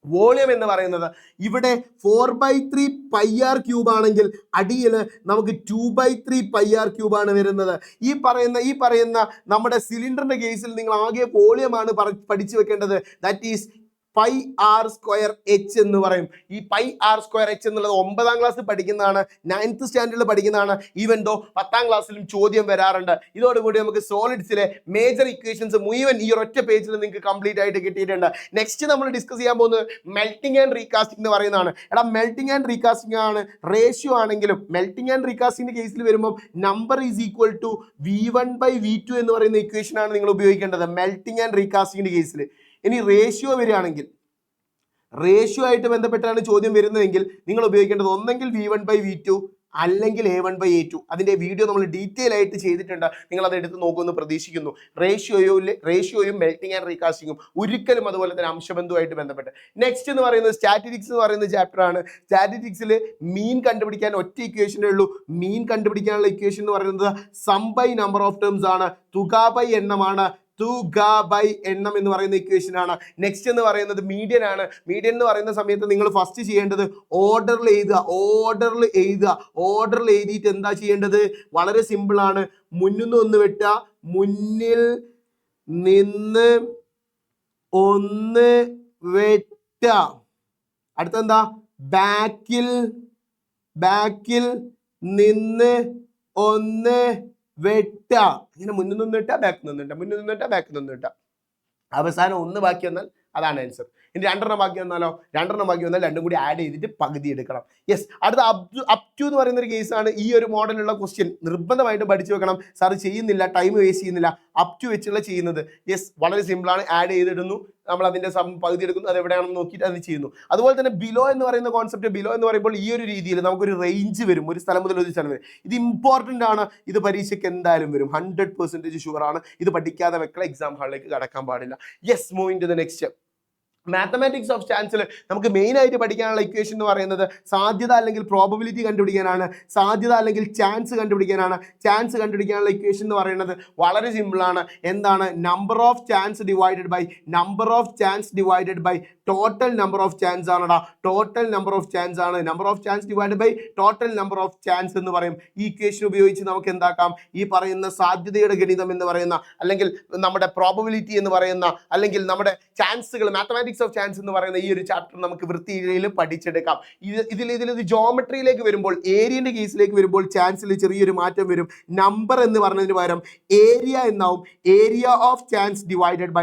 വോളിയം എന്ന് പറയുന്നത് ഇവിടെ 4/3 പൈ ആർ ക്യൂബ് ആണെങ്കിൽ അടിയിൽ നമുക്ക് 2/3 പൈ ആർ ക്യൂബ് ആണ് വരുന്നത്. ഈ പറയുന്ന നമ്മുടെ സിലിണ്ടറിന്റെ കേസിൽ നിങ്ങൾ ആകെ വോളിയമാണ് പഠിച്ചു വെക്കേണ്ടത്. That is pi R square H എന്ന് പറയും. ഈ പൈ ആർ സ്ക്വയർ എച്ച് എന്നുള്ളത് 9ാം ക്ലാസ്സിൽ പഠിക്കുന്നതാണ്, 9th സ്റ്റാൻഡേർഡിൽ പഠിക്കുന്നതാണ്. ഈവൻ ദോ 10ാം ക്ലാസ്സിലും ചോദ്യം വരാറുണ്ട്. ഇതോടുകൂടി നമുക്ക് സോളിഡ്സിലെ മേജർ ഇക്വേഷൻസ് മുഴുവൻ ഈ ഒരൊറ്റ പേജിൽ നിങ്ങൾക്ക് കംപ്ലീറ്റ് ആയിട്ട് കിട്ടിയിട്ടുണ്ട്. നെക്സ്റ്റ് നമ്മൾ ഡിസ്കസ് ചെയ്യാൻ പോകുന്നത് മെൽറ്റിംഗ് ആൻഡ് റീകാസ്റ്റിംഗ് എന്ന് പറയുന്നതാണ്. എടാ മെൽറ്റിംഗ് ആൻഡ് റീകാസ്റ്റിംഗ് ആണ്, റേഷ്യോ ആണെങ്കിലും മെൽറ്റിംഗ് ആൻഡ് റീകാസ്റ്റിംഗിന്റെ കേസിൽ വരുമ്പോൾ number is equal to V1/V2 എന്ന് പറയുന്ന ഇക്വേഷൻ ആണ് നിങ്ങൾ ഉപയോഗിക്കേണ്ടത് മെൽറ്റിംഗ് ആൻഡ് റീകാസ്റ്റിംഗിന്റെ കേസിൽ. ഇനി റേഷ്യോ വരികയാണെങ്കിൽ, റേഷ്യോ ആയിട്ട് ബന്ധപ്പെട്ടാണ് ചോദ്യം വരുന്നതെങ്കിൽ നിങ്ങൾ ഉപയോഗിക്കേണ്ടത് ഒന്നെങ്കിൽ V1/V2 അല്ലെങ്കിൽ A1/A2. അതിന്റെ വീഡിയോ നമ്മൾ ഡീറ്റെയിൽ ആയിട്ട് ചെയ്തിട്ടുണ്ട്, നിങ്ങൾ അത് എടുത്ത് നോക്കുമെന്ന് പ്രതീക്ഷിക്കുന്നു. റേഷ്യോയും മെൽറ്റിംഗ് ആൻഡ് റീകാസ്റ്റിംഗും ഒരിക്കലും അതുപോലെ തന്നെ അംശബന്ധുവായിട്ട് ബന്ധപ്പെട്ട്. നെക്സ്റ്റ് എന്ന് പറയുന്നത് സ്റ്റാറ്റിസ്റ്റിക്സ് എന്ന് പറയുന്ന ചാപ്റ്റർ ആണ്. സ്റ്റാറ്റിസ്റ്റിക്സിൽ മീൻ കണ്ടുപിടിക്കാൻ ഒറ്റ ഇക്വേഷനേ ഉള്ളൂ. മീൻ കണ്ടുപിടിക്കാനുള്ള ഇക്വേഷൻ എന്ന് പറയുന്നത് sum by number of terms ആണ്, തുക ബൈ എണ്ണമാണ്. തുക ബൈ എണ്ണം എന്ന് പറയുന്ന ഇക്വേഷൻ ആണ്. നെക്സ്റ്റ് എന്ന് പറയുന്നത് മീഡിയൻ ആണ്. മീഡിയൻ എന്ന് പറയുന്ന സമയത്ത് നിങ്ങൾ ഫസ്റ്റ് ചെയ്യേണ്ടത് ഓർഡറിൽ എഴുതുക. ഓർഡറിൽ എഴുതിയിട്ട് എന്താ ചെയ്യേണ്ടത്? വളരെ സിമ്പിൾ ആണ്. മുന്നിൽ നിന്ന് ഒന്ന് വെട്ടുക, മുന്നിൽ നിന്ന് ഒന്ന് വെട്ടുക. അടുത്തെന്താ? ബാക്കിൽ നിന്ന് ഒന്ന് വെട്ട. ഇങ്ങനെ മുന്നിൽ നിന്ന് വെട്ടാ, ബാക്കിൽ നിന്ന് വെട്ടാ, മുന്നിൽ നിന്ന് വെട്ടാ, ബാക്കിൽ നിന്ന് വെട്ടാ. അവസാനം ഒന്ന് ബാക്കി വന്നാൽ അതാണ് ആൻസർ. ഇനി 2 ബാക്കി വന്നാലോ? 2 ബാക്കി വന്നാൽ രണ്ടും കൂടി ആഡ് ചെയ്തിട്ട് പകുതി എടുക്കണം. യെസ്, അടുത്ത അപ് ടു എന്ന് പറയുന്ന ഒരു കേസാണ്. ഈ ഒരു മോഡലുള്ള ക്വസ്റ്റ്യൻ നിർബന്ധമായിട്ടും പഠിച്ചു വെക്കണം. സാർ ചെയ്യുന്നില്ല, ടൈം വേസ്റ്റ് ചെയ്യുന്നില്ല, അപ് ടു വെച്ചുള്ള ചെയ്യുന്നത്. യെസ്, വളരെ സിമ്പിളാണ്. ആഡ് ചെയ്തിടുന്നു, നമ്മൾ അതിന്റെ പകുതി എടുക്കുന്നു, അത് എവിടെയാണെന്ന് നോക്കിയിട്ട് അത് ചെയ്യുന്നു. അതുപോലെ തന്നെ ബിലോ എന്ന് പറയുന്ന കോൺസെപ്റ്റ്, ബിലോ എന്ന് പറയുമ്പോൾ ഈ ഒരു രീതിയിൽ നമുക്കൊരു റേഞ്ച് വരും, ഒരു സ്ഥലം മുതൽ ഒരു സ്ഥലം വരും. ഇത് ഇമ്പോർട്ടൻ്റ് ആണ്. ഇത് പരീക്ഷയ്ക്ക് എന്തായാലും വരും, 100% ഷുവർ ആണ്. ഇത് പഠിക്കാതെ മക്കളെ എക്സാം ഹാളിലേക്ക് കടക്കാൻ പാടില്ല. Yes, moving to the next. Mathematics of ചാൻസിൽ നമുക്ക് മെയിൻ ആയിട്ട് പഠിക്കാനുള്ള ഇക്വേഷൻ എന്ന് പറയുന്നത് സാധ്യത അല്ലെങ്കിൽ പ്രോബബിലിറ്റി കണ്ടുപിടിക്കാനാണ്, സാധ്യത അല്ലെങ്കിൽ ചാൻസ് കണ്ടുപിടിക്കാനാണ്. ചാൻസ് കണ്ടുപിടിക്കാനുള്ള ഇക്വേഷൻ എന്ന് പറയുന്നത് വളരെ സിമ്പിളാണ്. എന്താണ്? Number of chance divided by total number of chance ആണടാ. ടോട്ടൽ നമ്പർ ഓഫ് ചാൻസ് ആണ്. Number of chance divided by total number of chance എന്ന് പറയും. ഈ ഇക്വേഷൻ ഉപയോഗിച്ച് നമുക്ക് എന്താക്കാം? ഈ പറയുന്ന സാധ്യതയുടെ ഗണിതം എന്ന് പറയുന്ന, അല്ലെങ്കിൽ നമ്മുടെ പ്രോബബിലിറ്റി എന്ന് പറയുന്ന, അല്ലെങ്കിൽ നമ്മുടെ ചാൻസുകൾ, മാത്തമാറ്റിക്സ് ഓഫ് ചാൻസ് എന്ന് പറയുന്ന ഈ ഒരു ചാപ്റ്റർ നമുക്ക് വൃത്തിയിൽ പഠിച്ചെടുക്കാം. ഇതിൽ ജോമെട്രിയിലേക്ക് വരുമ്പോൾ, ഏരിയന്റെ കേസിലേക്ക് വരുമ്പോൾ ചാൻസിൽ ചെറിയൊരു മാറ്റം വരും. നമ്പർ എന്ന് പറഞ്ഞതിന് പകരം ഏരിയ എന്നാവും. Area of chance divided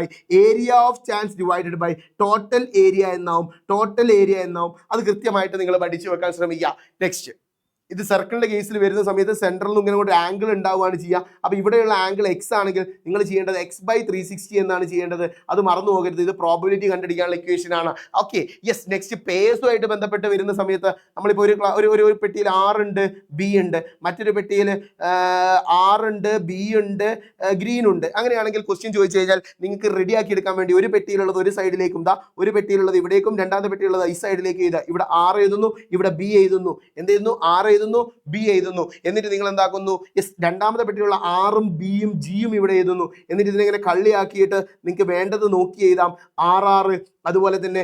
by total area എന്നാവും. അത് കൃത്യമായിട്ട് നിങ്ങൾ പഠിച്ചു വെക്കാൻ ശ്രമിക്കുക. നെക്സ്റ്റ്, ഇത് സർക്കിളിന്റെ കേസിൽ വരുന്ന സമയത്ത് സെൻട്രൽ നിന്ന് ഇങ്ങനെ ഒരു ആംഗിൾ ഉണ്ടാവുകയാണ് ചെയ്യുക. അപ്പോൾ ഇവിടെയുള്ള ആംഗിൾ എക്സ് ആണെങ്കിൽ നിങ്ങൾ ചെയ്യേണ്ടത് x/360 എന്നാണ് ചെയ്യേണ്ടത്. അത് മറന്നു പോകരുത്. ഇത് പ്രോബബിലിറ്റി കണ്ടുപിടിക്കാനുള്ള ഇക്വേഷൻ ആണ്. Okay, yes. നെക്സ്റ്റ്, പേഴ്സുമായിട്ട് ബന്ധപ്പെട്ട് വരുന്ന സമയത്ത് നമ്മളിപ്പോൾ ഒരു പെട്ടിയിൽ R ഉണ്ട്, B ഉണ്ട്, മറ്റൊരു പെട്ടിയിൽ R ഉണ്ട്, B ഉണ്ട്, ഗ്രീൻ ഉണ്ട്. അങ്ങനെയാണെങ്കിൽ ക്വസ്റ്റ്യൻ ചോദിച്ചു കഴിഞ്ഞാൽ നിങ്ങൾക്ക് റെഡിയാക്കി എടുക്കാൻ വേണ്ടി ഒരു പെട്ടിയിലുള്ളത് ഒരു സൈഡിലേക്കും, ഒരു പെട്ടിയിലുള്ളത് ഇവിടേക്കും, രണ്ടാമത്തെ പെട്ടിയുള്ളത് ഈ സൈഡിലേക്ക് എഴുതുക. ഇവിടെ R എഴുതുന്നു, ഇവിടെ B എഴുതുന്നു. എന്ത് ചെയ്യുന്നു? R എഴുതുന്നു, B എഴുതുന്നു. എന്നിട്ട് നിങ്ങൾ എന്താക്കുന്നു? യെസ്, രണ്ടാമത്തെ പെട്ടിയുള്ള R-ഉം B-യും G-യും ഇവിടെ എഴുതുന്നു. എന്നിട്ട് ഇതിനെങ്ങനെ കള്ളിയാക്കിയിട്ട് നിങ്ങൾക്ക് വേണ്ടത് നോക്കി എഴുതാം. RR, അതുപോലെ തന്നെ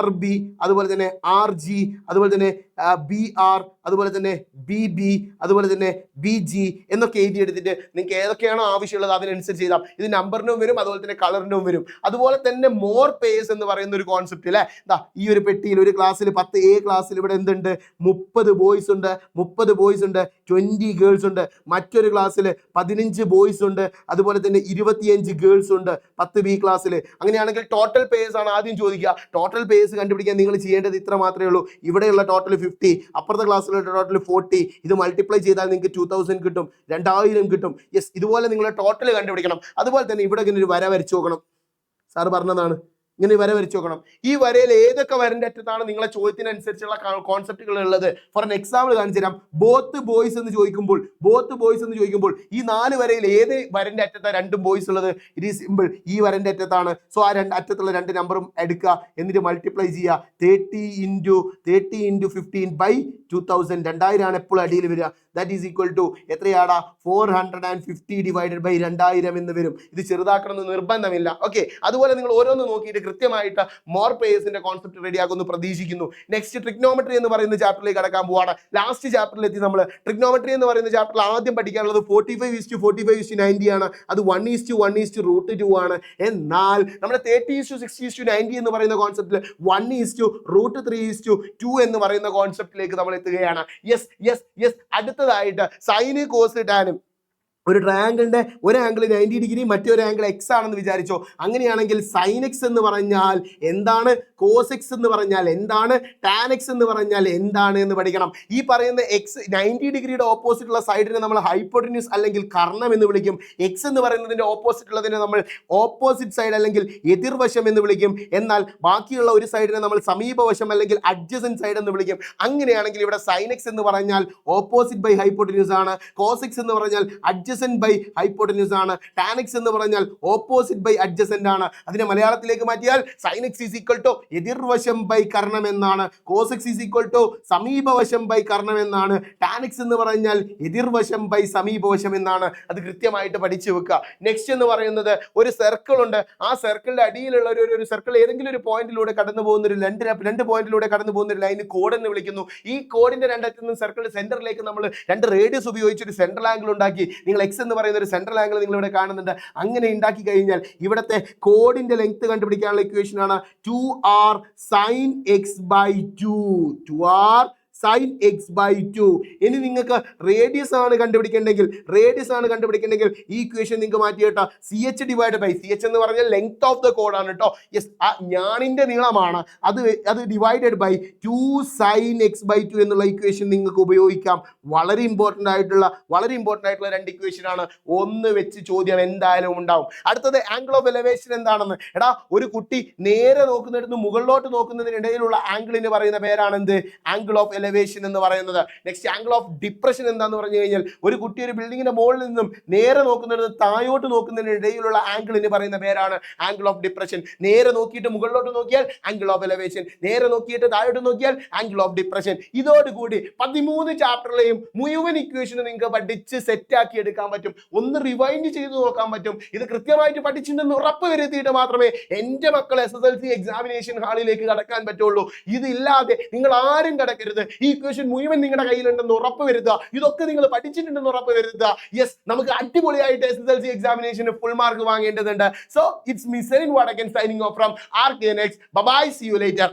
RB, അതുപോലെ തന്നെ RG, അതുപോലെ തന്നെ BR, അതുപോലെ തന്നെ BB, അതുപോലെ തന്നെ BG എന്നൊക്കെ എഴുതിയെടുത്തിട്ട് നിങ്ങൾക്ക് ഏതൊക്കെയാണോ ആവശ്യമുള്ളത് അതിനനുസരിച്ച് ചെയ്താൽ ഇത് നമ്പറിനും വരും, അതുപോലെ തന്നെ കളറിനും വരും. അതുപോലെ തന്നെ മോർ പേസ് എന്ന് പറയുന്ന ഒരു കോൺസെപ്റ്റ് അല്ലേ. ഈ ഒരു പെട്ടിയിൽ ഒരു ക്ലാസ്സിൽ 10A ക്ലാസ്സിൽ ഇവിടെ എന്തുണ്ട്, 30 ബോയ്സ് ഉണ്ട്, 30 ബോയ്സ് ഉണ്ട്, 20 ഗേൾസ് ഉണ്ട്. മറ്റൊരു ക്ലാസ്സിൽ 15 ബോയ്സ് ഉണ്ട്, അതുപോലെ തന്നെ 25 ഗേൾസ് ഉണ്ട് 10B ക്ലാസ്സിൽ. അങ്ങനെയാണെങ്കിൽ ടോട്ടൽ പേസ് ആണ് ആദ്യം ചോദിക്കുക. ടോട്ടൽ പേസ് കണ്ടുപിടിക്കാൻ നിങ്ങൾ ചെയ്യേണ്ടത് ഇത്ര മാത്രമേ ഉള്ളൂ. ഇവിടെയുള്ള ടോട്ടൽ 50, അപ്പുറത്തെ ക്ലാസ്സിലുള്ള ടോട്ടൽ 40. ഇത് മൾട്ടിപ്ലൈ ചെയ്താൽ നിങ്ങൾക്ക് 2000 കിട്ടും, 2000 കിട്ടും. യെസ്, ഇതുപോലെ നിങ്ങൾ ടോട്ടൽ കണ്ടുപിടിക്കണം. അതുപോലെ തന്നെ ഇവിടെ ഇങ്ങനെ ഒരു വര വരച്ചു നോക്കണം. സാറ് പറഞ്ഞതാണ്, ഇങ്ങനെ വര വരച്ചു നോക്കണം. ഈ വരയിൽ ഏതൊക്കെ വരന്റെ അറ്റത്താണ് നിങ്ങളെ ചോദ്യത്തിനനുസരിച്ചുള്ള കോൺസെപ്റ്റുകൾ ഉള്ളത്. ഫോർ എൻ എക്സാമ്പിൾ കാണിച്ചു തരാം. ബോത്ത് ബോയ്സ് എന്ന് ചോദിക്കുമ്പോൾ ഈ 4 വരയിൽ ഏത് വരന്റെ അറ്റത്താണ് 2 ബോയ്സ് ഉള്ളത്? ഇറ്റ് ഈസ് സിമ്പിൾ, ഈ വരന്റെ അറ്റത്താണ്. സോ ആ അറ്റത്തുള്ള 2 നമ്പറും എടുക്കുക, എന്നിട്ട് മൾട്ടിപ്ലൈ ചെയ്യുക. 30 × 15/2000, 2000 ആണ് എപ്പോഴും അടിയിൽ വരിക. ദാറ്റ് ഈസ് ഈക്വൽ ടു എത്രയാടാ? 450 ഡിവൈഡഡ് ബൈ 2000 എന്ന് വരും. ഇത് ചെറുതാക്കണമെന്ന് നിർബന്ധമില്ല. ഓക്കെ, അതുപോലെ നിങ്ങൾ ഓരോന്ന് നോക്കിയിട്ട് കൃത്യമായിട്ട് മോർ പേയേഴ്സിന്റെ കോൺസെപ്റ്റ് റെഡിയാക്കുമെന്ന് പ്രതീക്ഷിക്കുന്നു. നെക്സ്റ്റ് ട്രിഗ്നോമെട്രി എന്ന് പറയുന്ന ചാപ്റ്ററിലേക്ക് കടക്കാൻ പോവാണ്. ലാസ്റ്റ് ചാപ്റ്ററിൽ എത്തി നമ്മൾ. ട്രിഗ്നോമെട്രി എന്ന് പറയുന്ന ചാപ്റ്ററിൽ ആദ്യം പഠിക്കാനുള്ളത് 45:45:90 ആണ്. അത് 1:1:√2 ആണ്. എന്നാൽ നമ്മുടെ 30:60:90 എന്ന് പറയുന്ന കോൺസെപ്റ്റിൽ 1:√3:2 എന്ന് പറയുന്ന കോൺസെപ്റ്റിലേക്ക് നമ്മൾ എത്തുകയാണ്. യെസ്. അടുത്തതായിട്ട് സൈന്, കോസ്, ടാനും. ഒരു ട്രയാങ്കിളിന്റെ ഒരു ആംഗിൾ 90 ഡിഗ്രി, മറ്റൊരു ആംഗിൾ X ആണെന്ന് വിചാരിച്ചോ. അങ്ങനെയാണെങ്കിൽ സൈൻ എക്സ് എന്ന് പറഞ്ഞാൽ എന്താണ്, കോസ് എക്സ് എന്ന് പറഞ്ഞാൽ എന്താണ്, ടാൻ എക്സ് എന്ന് പറഞ്ഞാൽ എന്താണ് എന്ന് പഠിക്കണം. ഈ പറയുന്ന എക്സ് 90 ഡിഗ്രിയുടെ ഓപ്പോസിറ്റ് ഉള്ള സൈഡിനെ നമ്മൾ ഹൈപ്പോട്ടന്യൂസ് അല്ലെങ്കിൽ കർണം എന്ന് വിളിക്കും. എക്സ് എന്ന് പറയുന്നതിന്റെ ഓപ്പോസിറ്റ് ഉള്ളതിനെ നമ്മൾ ഓപ്പോസിറ്റ് സൈഡ് അല്ലെങ്കിൽ എതിർവശം എന്ന് വിളിക്കും. എന്നാൽ ബാക്കിയുള്ള ഒരു സൈഡിനെ നമ്മൾ സമീപവശം അല്ലെങ്കിൽ അഡ്ജസന്റ് സൈഡ് എന്ന് വിളിക്കും. അങ്ങനെയാണെങ്കിൽ ഇവിടെ സൈൻ എക്സ് എന്ന് പറഞ്ഞാൽ ഓപ്പോസിറ്റ് ബൈ ഹൈപ്പോട്ടന്യൂസ് ആണ്. കോസ് എക്സ് എന്ന് പറഞ്ഞാൽ അഡ്ജസന്റ് ബൈ ഹൈപ്പോട്ടന്യൂസ് ആണ്. ടാൻ എക്സ് എന്ന് പറഞ്ഞാൽ ഓപ്പോസിറ്റ് ബൈ അഡ്ജസന്റ് ആണ്. അതിനെ മലയാളത്തിലേക്ക് മാറ്റിയാൽ sine X is equal to എതിർവശം ബൈ കർണം എന്നാണ്. Cos X is equal to സമീപവശം ബൈ കർണം എന്നാണ്. ടാൻ എക്സ് എന്ന് പറഞ്ഞാൽ എതിർവശം ബൈ സമീപവശം എന്നാണ്. അത് കൃത്യമായിട്ട് പഠിച്ചു വെക്കുക. നെക്സ്റ്റ് എന്ന് പറയുന്നത് ഒരു സർക്കിൾ ഉണ്ട്. ആ സർക്കിളിന്റെ അടിയിലുള്ള ഒരു സർക്കിൾ ഏതെങ്കിലും ഒരു പോയിന്റിലൂടെ കടന്നു പോകുന്ന ഒരു രണ്ട് പോയിന്റിലൂടെ കടന്നു പോകുന്ന ഒരു ലൈന് കോഡ് എന്ന് വിളിക്കുന്നു. ഈ കോഡിന്റെ രണ്ടറ്റത്തുനിന്ന് സർക്കിളിന്റെ സെന്ററിലേക്ക് നമ്മൾ 2 റേഡിയസ് ഉപയോഗിച്ച് ഒരു സെൻട്രൽ ആംഗിൾ ഉണ്ടാക്കി. നിങ്ങൾ എക്സ് എന്ന് പറയുന്ന ഒരു സെൻട്രൽ ആംഗിൾ നിങ്ങൾ ഇവിടെ കാണുന്നുണ്ട്. അങ്ങനെ ഉണ്ടാക്കി കഴിഞ്ഞാൽ ഇവിടുത്തെ കോഡിന്റെ ലെങ്ത് കണ്ടുപിടിക്കാനുള്ള ഇക്വേഷൻ ആണ് 2r sin x/2. 2r sin x/2. ഇനി നിങ്ങൾക്ക് റേഡിയസ് ആണ് കണ്ടുപിടിക്കേണ്ടെങ്കിൽ ഈ ഇക്വേഷൻ നിങ്ങൾക്ക് മാറ്റിയിട്ടാ CH ഡിവൈഡ് ബൈ CH എന്ന് പറഞ്ഞാൽ ലെങ്ത് ഓഫ് ദ കോഡ് ആണ് കേട്ടോ. യെസ്, ആ ഞാണിന്റെ നീളമാണ്. അത് ഡിവൈഡഡ് ബൈ 2 sin x/2 എന്നുള്ള ഇക്വേഷൻ നിങ്ങൾക്ക് ഉപയോഗിക്കാം. വളരെ ഇമ്പോർട്ടന്റ് ആയിട്ടുള്ള 2 ഇക്വേഷൻ ആണ്. ഒന്ന് വെച്ച് ചോദ്യം എന്തായാലും ഉണ്ടാവും. അടുത്തത് ആംഗിൾ ഓഫ് എലവേഷൻ എന്താണെന്ന്. എടാ, ഒരു കുട്ടി നേരെ നോക്കുന്നിടത്ത് മുകളിലോട്ട് നോക്കുന്നതിനിടയിലുള്ള ആംഗിളിന് പറയുന്ന പേരാണ് എന്ത്? ആംഗിൾ ഓഫ് എലവേഷൻ എന്ന് പറയുന്നത്. നെക്സ്റ്റ് ആംഗിൾ ഓഫ് ഡിപ്രഷൻ എന്താന്ന് പറഞ്ഞു കഴിഞ്ഞാൽ ഒരു കുട്ടി ഒരു ബിൽഡിങ്ങിന്റെ മുകളിൽ നിന്നും നേരെ നോക്കുന്നിടത്ത് താഴോട്ട് നോക്കുന്നതിനിടയിലുള്ള ആംഗിളിന് പറയുന്ന പേരാണ് ആംഗിൾ ഓഫ് ഡിപ്രഷൻ. നേരെ നോക്കിയിട്ട് മുകളിലോട്ട് നോക്കിയാൽ ആംഗിൾ ഓഫ് എലവേഷൻ, നേരെ നോക്കിയിട്ട് താഴോട്ട് നോക്കിയാൽ ആംഗിൾ ഓഫ് ഡിപ്രഷൻ. ഇതോടുകൂടി 13 ചാപ്റ്ററിലെയും മുഴുവൻ ഇക്വേഷനും നിങ്ങൾക്ക് പഠിച്ച് സെറ്റ് ആക്കി എടുക്കാൻ പറ്റും. ഒന്ന് റിവൈൻഡ് ചെയ്ത് നോക്കാൻ പറ്റും. ഇത് കൃത്യമായിട്ട് പഠിച്ചിട്ടുണ്ടെന്ന് ഉറപ്പ് വരുത്തിയിട്ട് മാത്രമേ എൻ്റെ മക്കൾ SSLC എക്സാമിനേഷൻ ഹാളിലേക്ക് കടക്കാൻ പറ്റുള്ളൂ. ഇതില്ലാതെ നിങ്ങൾ ആരും കടക്കരുത്. ഈ ഇക്വേഷൻ മുഴുവൻ നിങ്ങളുടെ കയ്യിലുണ്ടെന്ന് ഉറപ്പ് വരുത്തുക. ഇതൊക്കെ നിങ്ങൾ പഠിച്ചിട്ടുണ്ടെന്ന് ഉറപ്പ് വരുത്തുക. യെസ്, നമുക്ക് അടിപൊളിയായിട്ട് SSLC എക്സാമിനേഷന് ഫുൾ മാർക്ക് വാങ്ങേണ്ടതുണ്ട്. So it's me Celine Vadakan signing off from RKNX. Bye, see you later.